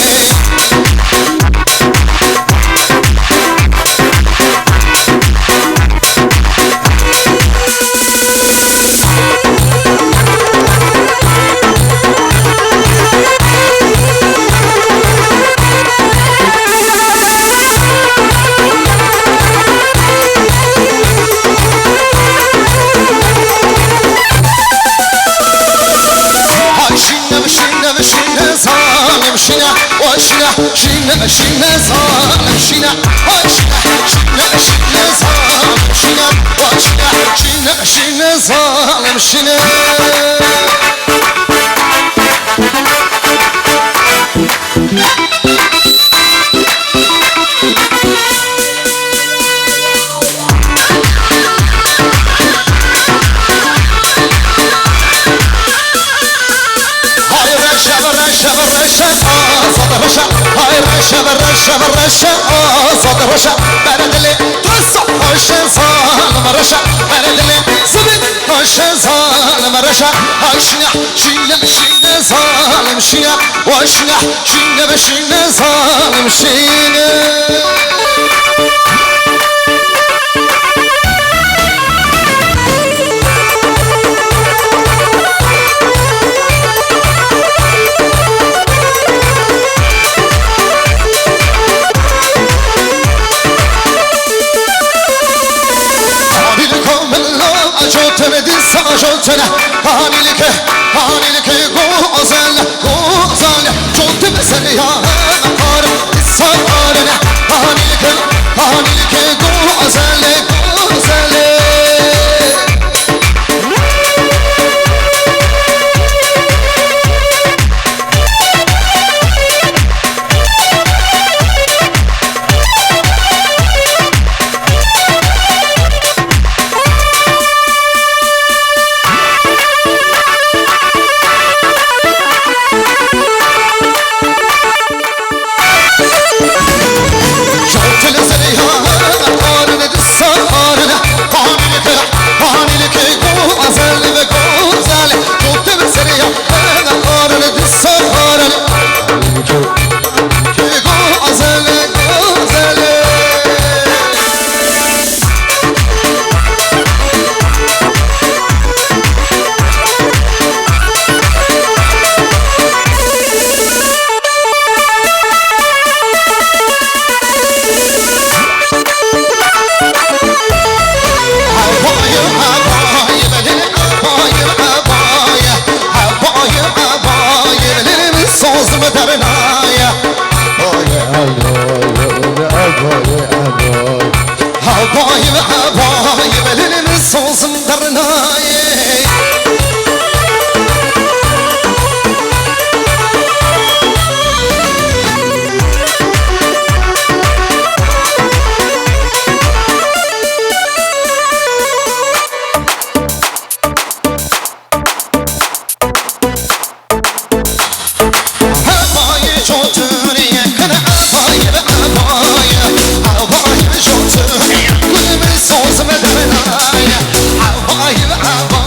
[SPEAKER 3] شينا شينا صالم شينا شينا شينا صالم شينا شينا شينا صالم شينا رشا صوت رشا بردلي ترسع رشا صالم رشا بردلي صبت رشا صالم رشا اشنح شينا شينا صالم شينا واشنح شينا بشينا صالم شينا شوتنا هاني لك غوزل شوت بسريا مقار الصارنا هاني لك غوزل I'll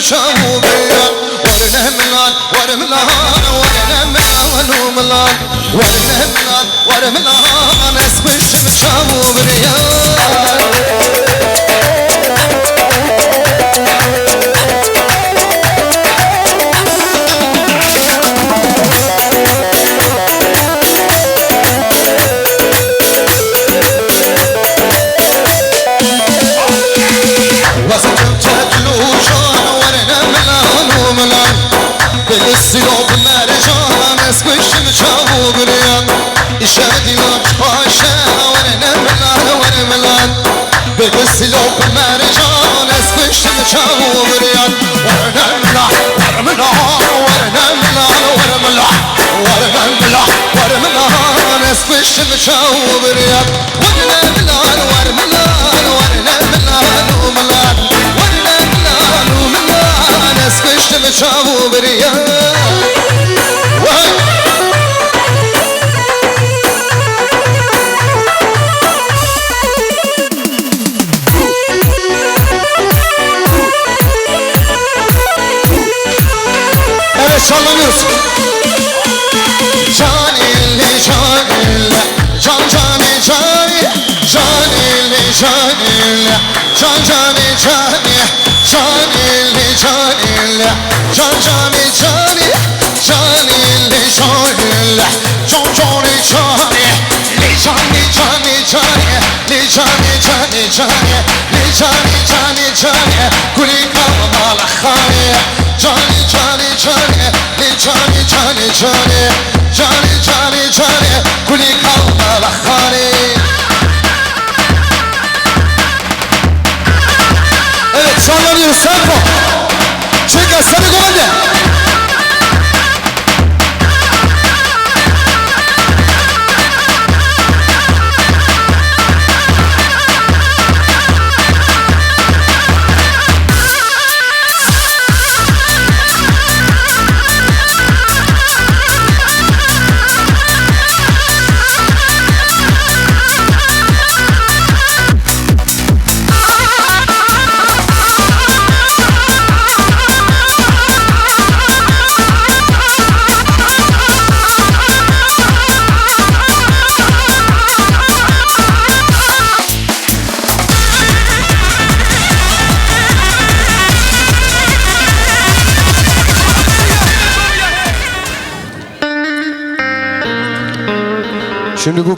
[SPEAKER 3] شافوا بيا ورنا ملان ورملان ورنا ملان وملان ورنا ملان ورملان اسمش شافوا بيا بالسيوف المرجان اسكشم شافوا بريان شادي لك خاشا ورنا ملان ورملان بالسيوف المرجان اسكشم شافوا بريان ورنا ملان ورملان ورنا ملان ورملان ورنا ملان ورملان اسكشم شافوا بريان ورنا ملان ورملان ورنا ملان وملان ورنا ملان وملان اسكشم شافوا بريان sallanıyoruz. Canille canille can cani cani canille canille can cani cani canille canille can cani cani canille canille can cani cani li cani cani cani li cani cani cani li cani cani cani kulika mala khani cani cani cani li cani cani cani cani cani cani kulika mala khani. Evet sallanıyoruz tempo. Çek aslanı golde.
[SPEAKER 4] Şimdi bu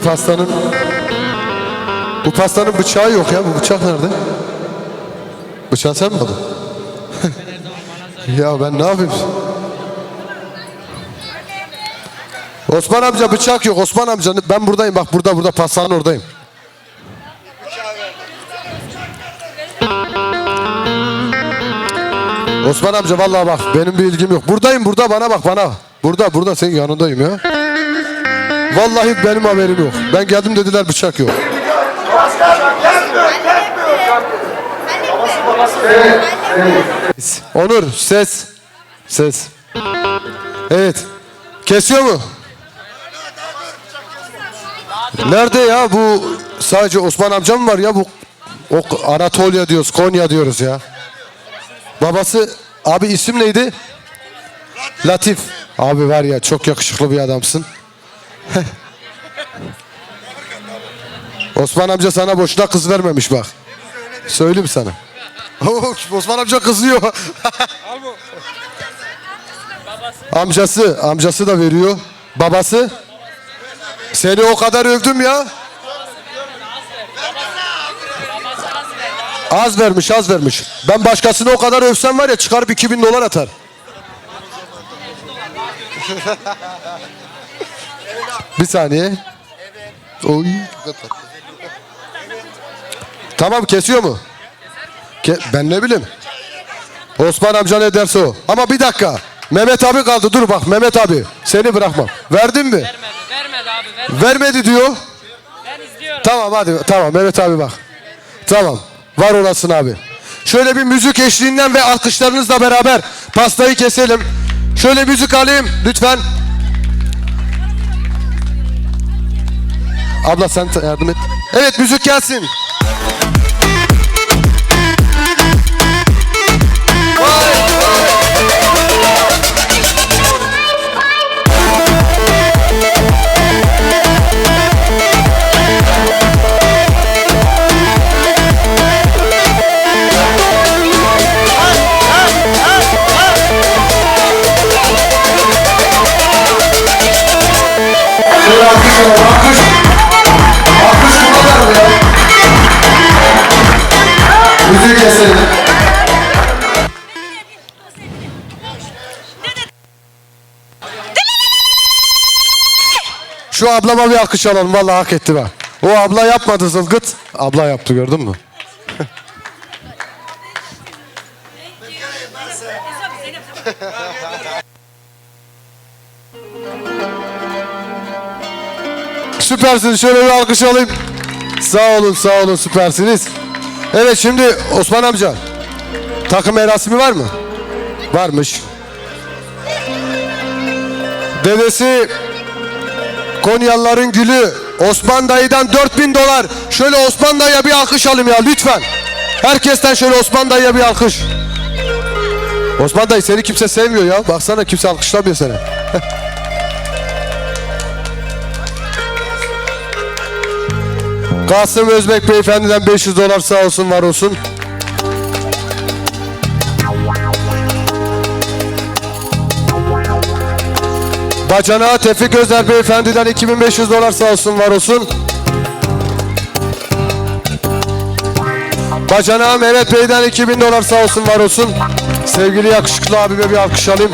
[SPEAKER 4] pastanın bıçağı yok ya. Bu bıçak nerede? Bıçağı sen mi aldın? Ya ben ne yapayım? Osman amca bıçak yok. Osman amca ben buradayım. Bak burada pastanın oradayım. Osman amca vallahi bak benim bir ilgim yok. Buradayım bana bak bana. Burada senin yanındayım ya. Vallahi benim haberim yok. Ben geldim dediler bıçak yok. Onur ses. Evet. Kesiyor mu? Nerede ya bu sadece Osman amcam var ya bu Anatolia diyoruz, Konya diyoruz ya. Babası abi isim neydi? Latif. Abi var ya çok yakışıklı bir adamsın. Osman amca sana boşuna kız vermemiş bak. Söyleyeyim sana. Osman amca kızıyor. Amcası da veriyor. Babası. Seni o kadar övdüm ya. Az vermiş. Ben başkasını o kadar övsem var ya çıkarıp $2000 atar. Bir saniye. Oy. Tamam kesiyor mu? Ben ne bileyim. Osman amca ne derse o. Ama bir dakika. Mehmet abi kaldı. Dur bak Mehmet abi. Seni bırakmam. Verdin mi?
[SPEAKER 6] Vermedi abi.
[SPEAKER 4] Vermedi diyor.
[SPEAKER 6] Ben izliyorum.
[SPEAKER 4] Tamam hadi. Tamam Mehmet abi bak. Tamam. Var olasın abi. Şöyle bir müzik eşliğinden ve alkışlarınızla beraber pastayı keselim. Şöyle müzik alayım lütfen. Abla sen yardım et. Evet müzik gelsin. Vay vay. Şu ablama bir alkış alalım. Vallahi hak etti be. O abla yapmadı zılgıt. Abla yaptı, gördün mü? Süpersiniz. Şöyle bir alkış alayım. Sağ olun, sağ olun, süpersiniz. Evet, şimdi Osman amca, takım merasimi var mı? Varmış. Dedesi Konyalıların gülü Osman dayıdan 4.000 dolar. Şöyle Osman dayıya bir alkış alayım ya lütfen. Herkesten şöyle Osman dayıya bir alkış. Osman dayı, seni kimse sevmiyor ya. Baksana, kimse alkışlamıyor seni. Kasım Özbek beyefendiden 500 dolar, sağ olsun, var olsun. Bacanağı Tevfik Özer beyefendiden 2500 dolar, sağ olsun, var olsun. Bacanağı Mehmet Bey'den 2000 dolar, sağ olsun, var olsun. Sevgili yakışıklı abime bir alkış alayım.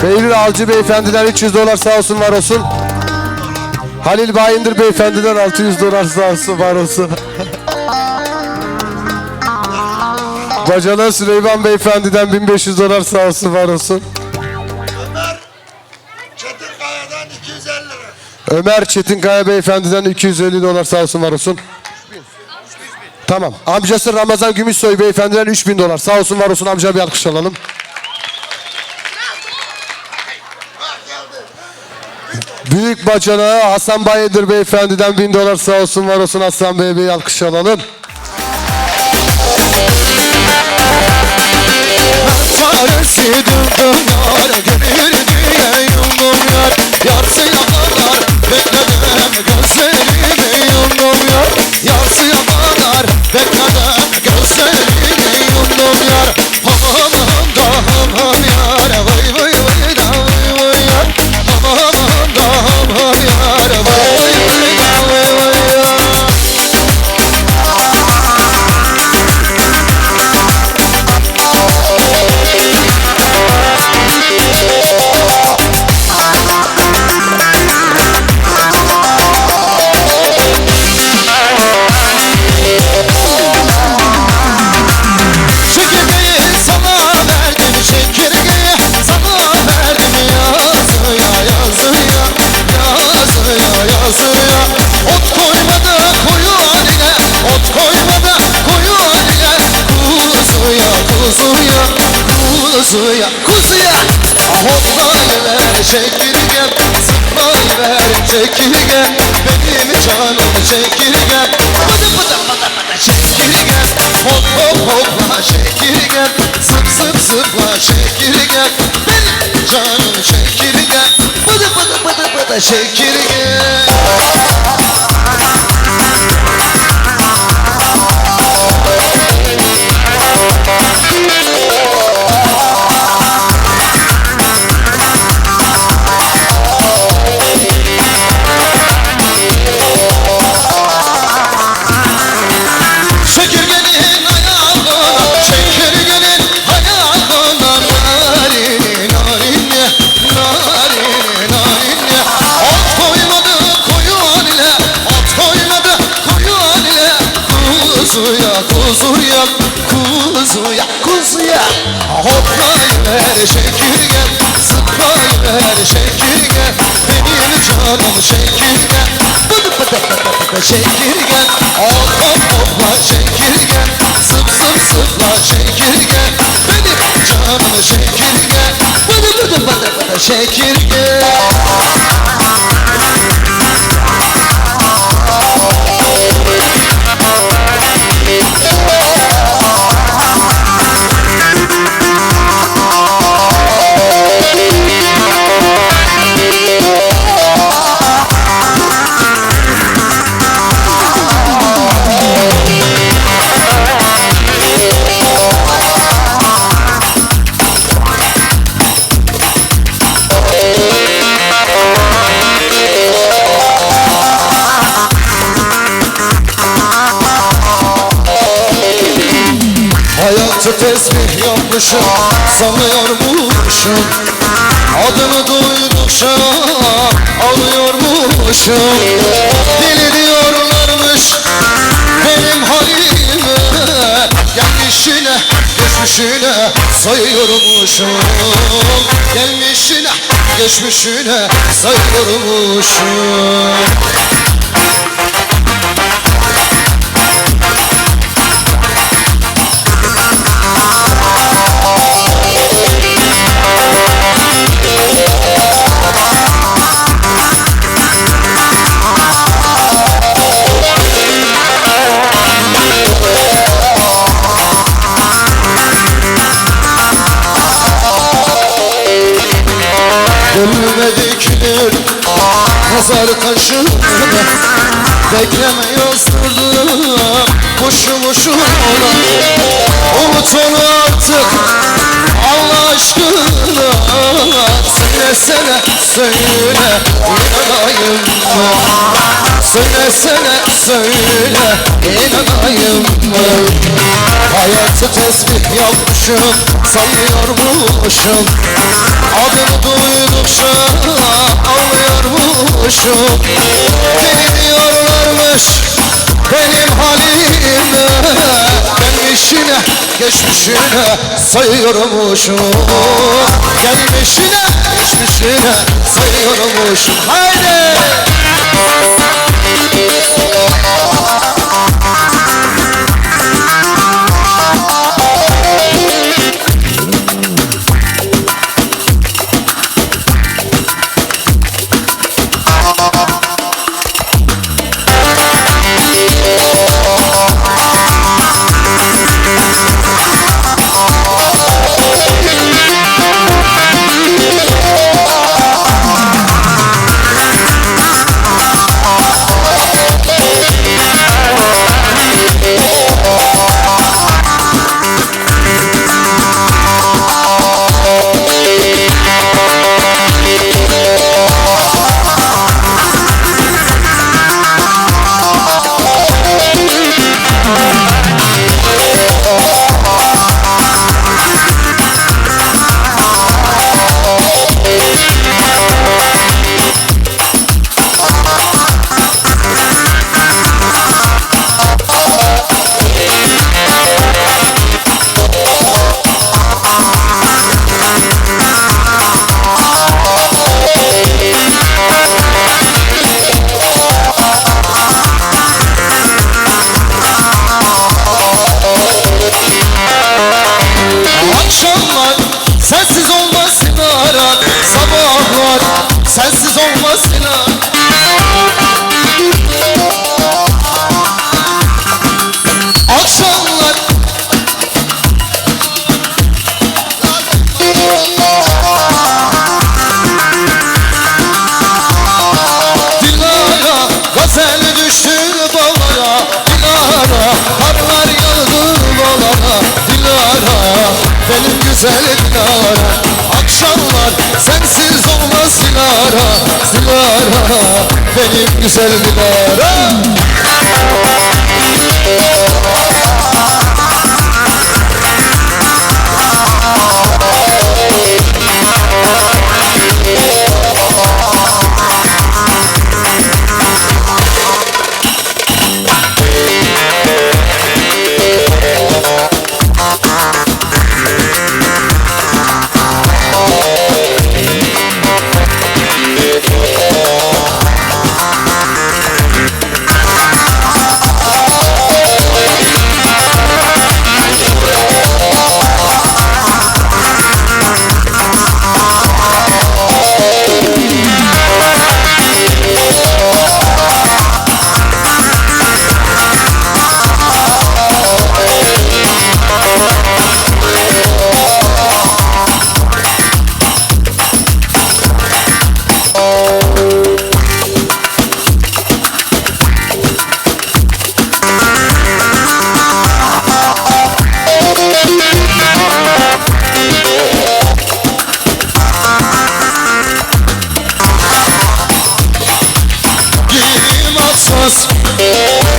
[SPEAKER 4] Beylül Alcı beyefendiden 300 dolar, sağ olsun, var olsun. Halil Bayındır beyefendiden 600 dolar, sağ olsun, var olsun. Bacanağı Süleyman beyefendiden 1500 dolar, sağ olsun, var olsun.
[SPEAKER 5] Çetinkaya'dan 250 lira.
[SPEAKER 4] Ömer Çetinkaya beyefendiden 250 dolar, sağ olsun, var olsun. Tamam. Amcası Ramazan Gümüşsoy beyefendiden 3000 dolar, sağ olsun, var olsun. Amca bir alkış alalım. Büyük bacanağı Hasan Bayındır beyefendiden 1000 dolar, sağ olsun, var olsun. Hasan Bey'e bir alkış alalım.
[SPEAKER 3] Çaresi durdum yar, gelir diye yumdum yar. Yarsıya kadar bekledim, gözlerimi yumdum yar. Yarsıya kadar bekledim, gözlerimi yumdum yar. Aman da aman yar, vay vay vay da vay vay yar. Aman da aman yar, vay vay vay da vay vay yar. Çekirgeyi sana verdim, çekirgeyi sana verdim. Yazıya yazıya, yazıya yazıya. Ot koymadı koyu haline, ot koymadı koyu haline. Kuzuya kuzuya, kuzuya kuzuya. Hoplayıver çekirgem, zıplayıver çekirgem. Benim canım çekirgem, bıdı bıdı bıdı bıdı çekirgem. Hop hop hopla çekirgem, zıp zıp zıpla çekirgem. Benim canım çekirgem, bıdı bıdı bıdı bıdı çekirgem. Çekirgenin ayağına, çekirgenin ayağına. Narini narini, narini narini. Ot koymadı koyu haline, ot koymadı koyu haline. Kuzuya kuzuya, kuzuya kuzuya. Hoplayıver çekirgem, zıplayıver çekirgem. Benim canım çekirgem, bıdı bıdı bıdı bıdı çekirgem. Hop hop hopla çekirgem, zıp zıp zıpla çekirgem. Benim canım çekirgem, bıdı bıdı bıdı bıdı çekirgem. Hayatı tesbih yapmışım, sallıyormuşum. Adını duydukça ağlıyormuşum. Deli diyorlarmış benim halime, gelmişine geçmişine sayıyormuşum. Gelmişine geçmişine sayıyormuşum. Gönlüme dikilir nazar taşına, bekleme yazdırdım boşu boşuna. Unut onu artık Allah aşkına, söylesene söyle inanayım mı? Söylesene söyle inanayım mı? Hayatı tesbih yapmışım, sallıyormuşum. Adını duydukça ağlıyormuşum. Deli diyorlarmış benim halime, gelmişine geçmişine sayıyormuşum. Gelmişine geçmişine sayıyormuşum. Haydi! Akşamlar sensiz olmasın aran, sabahlar sensiz olmasın aran. Akşamlar Dilara gazel düştü bağlara, Dilara karlar yağdı bağlara, Dilara benim güzel Dilara. Akşamlar sensiz olmaz Dilara, Dilara benim güzel Dilara.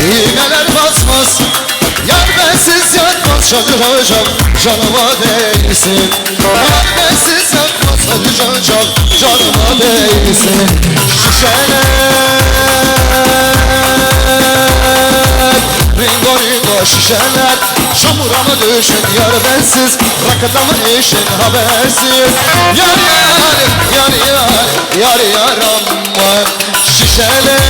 [SPEAKER 3] İğneler basmaz, yar bensiz yatmaz. yapmaz çalışacak canıma değilsin. Bensiz yapmaz çalışacak canıma değilsin. Şişeler ringo ringo şişeler, çamura mı düşün yar bensiz, rakıda mı işin habersiz. Yar yar yar yar yar yar aman şişeler.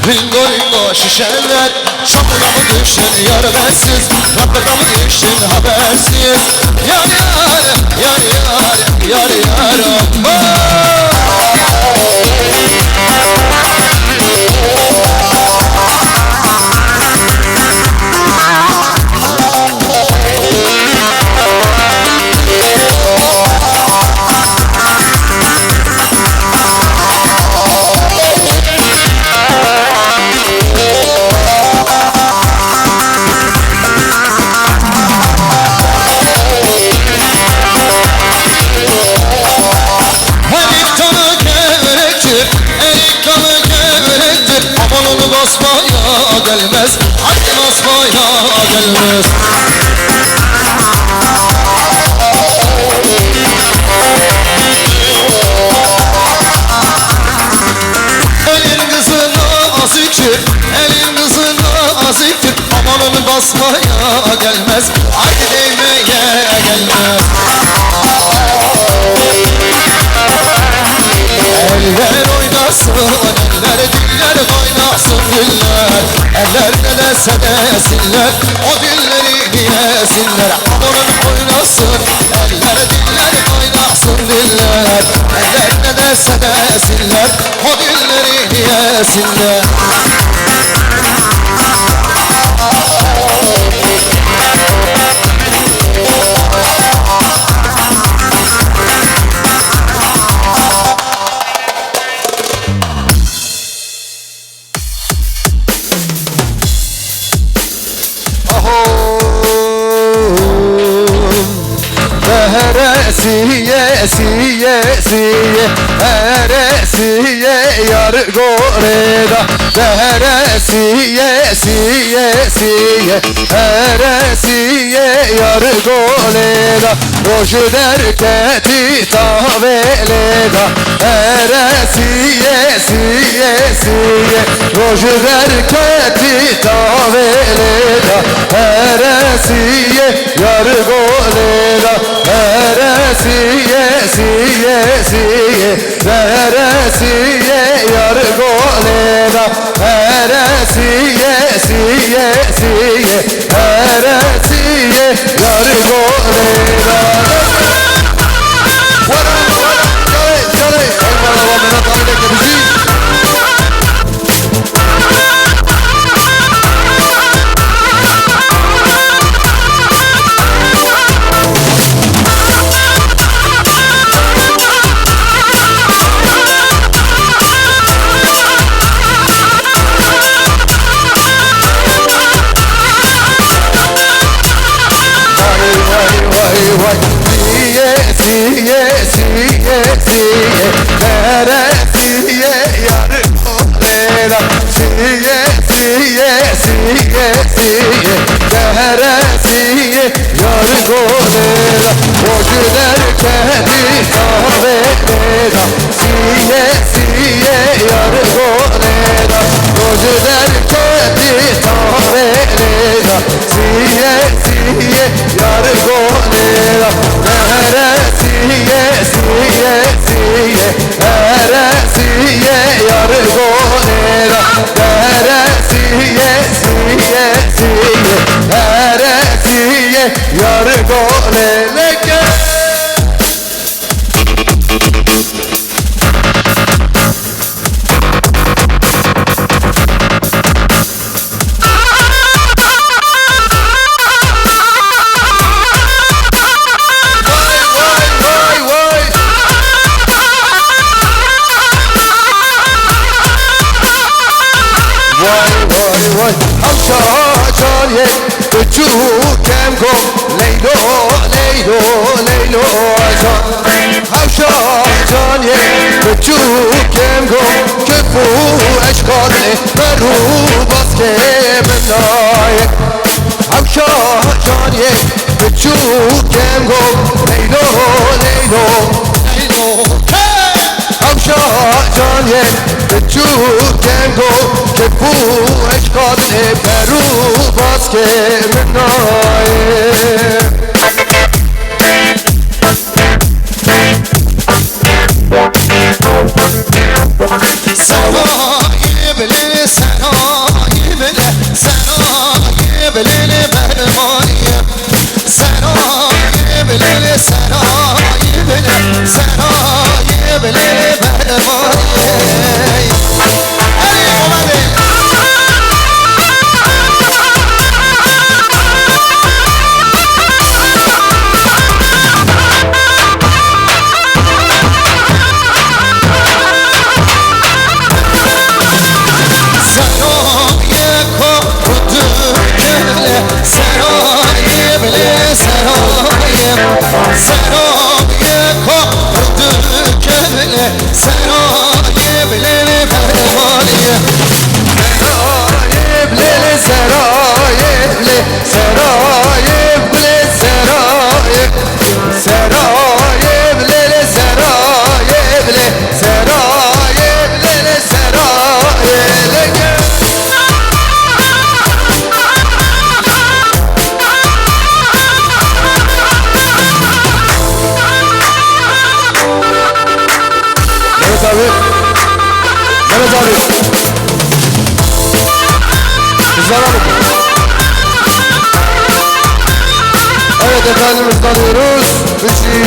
[SPEAKER 3] Ringo ringo şişeler, çamura mı düşün yar bensiz, rakıda mı işin habersiz. Yar yar yar yar yar yar aman. Basmaya gelmez, hadi basmaya gelmez. Elin kızına azıcık, elin kızına azıcık, amanın basmaya gelmez, hadi değmeye gelmez. Eller oynasın, eller diller oynasın diller. Eller ne dese desinler, o dilleri yesinler. Amanın oynasın, eller diller oynasın diller. Eller ne dese desinler, o dilleri yesinler.
[SPEAKER 4] Siye siye siye ere siye yar goreda, dere siye siye siye ere siye yar goreda, roju derketi taveleda, ere siye siye siye roju derketi taveleda, ere siye yar goreda, ere siye siye siye ere siye yar goleda, ere siye siye siye ere siye yar goleda. Wara wara chale chale wara wara mera tamile ke bizi. Siye siye siye ere siye yar goleda, siye siye siye siye ere siye yar goleda, roju derketi taveleda, siye siye yar goleda, roju derketi taveleda, siye siye yar goleda, ere siye siye siye ere siye yar goleda, ere siye siye siye ere siye yar goleda. اشکاله برو باز که منای همشا جانیه به جوکم گفت لیلو لیلو
[SPEAKER 3] لیلو
[SPEAKER 4] همشا جانیه به جوکم گفت که بو اشکاله برو باز که منای
[SPEAKER 3] سرای بلل سرای بلل سرای بلل برمانی سرای بلل سرای بلل سرای بلل برمانی علی اومده سرای بله سرای کارد کله سرای بله فرمانی
[SPEAKER 4] سرای بله سرای بله سرای بله سرای سرای بله سرای بله سرای بله سرای لگه Evet efendim ıslanıyoruz. Bizi.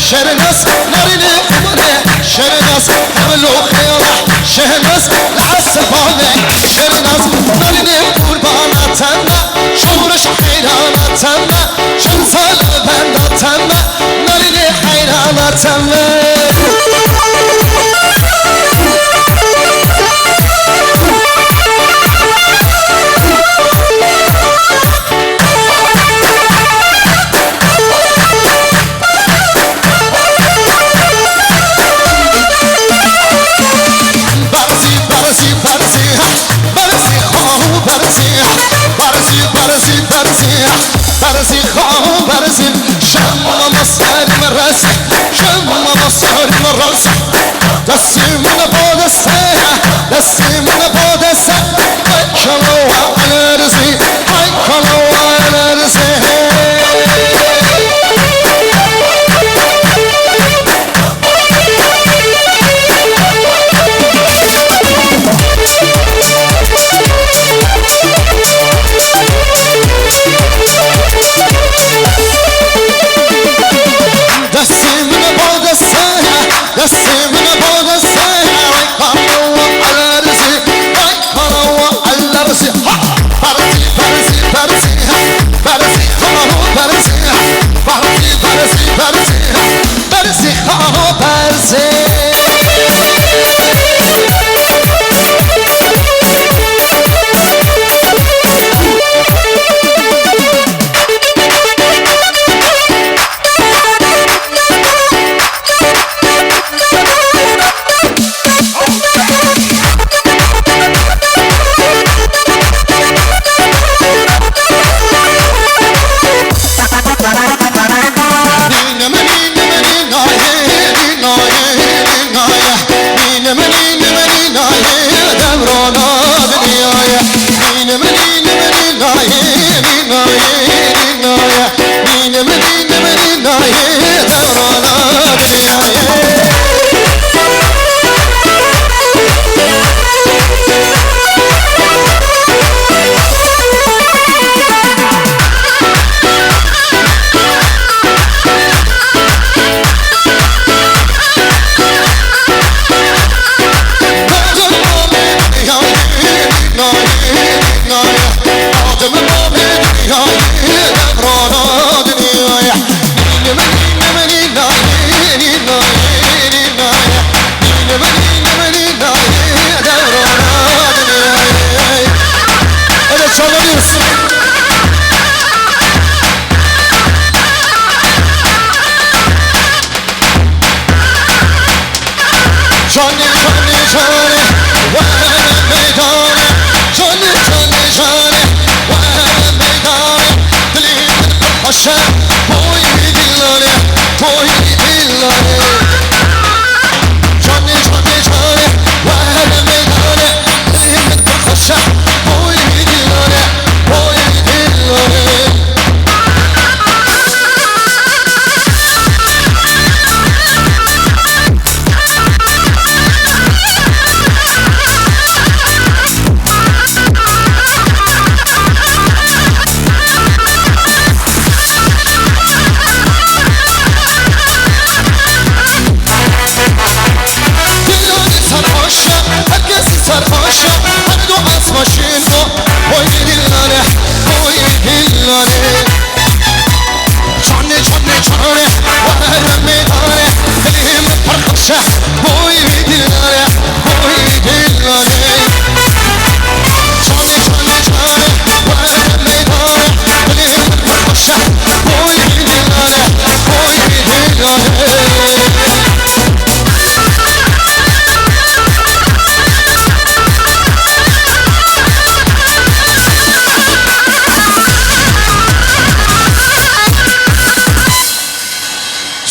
[SPEAKER 3] شرناس ناريني قمري شرناس عملوا خيارة شهناس العسفانة شرناس ناريني قرباناتنا شورش حيراناتنا شنسال بنداتنا ناريني حيراناتنا برزي خاو برزي شم مصر من رأس شم مصر من رأس دسي من بعد الساعة دسي من بعد الساعة كلوا على رزي هاي كلوا على رزي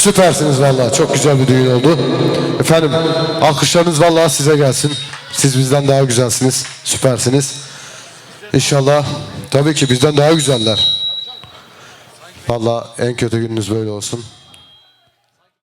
[SPEAKER 4] Süpersiniz vallahi. Çok güzel bir düğün oldu. Efendim alkışlarınız vallahi size gelsin. Siz bizden daha güzelsiniz. Süpersiniz. İnşallah tabii ki bizden daha güzeller. Vallahi en kötü gününüz böyle olsun.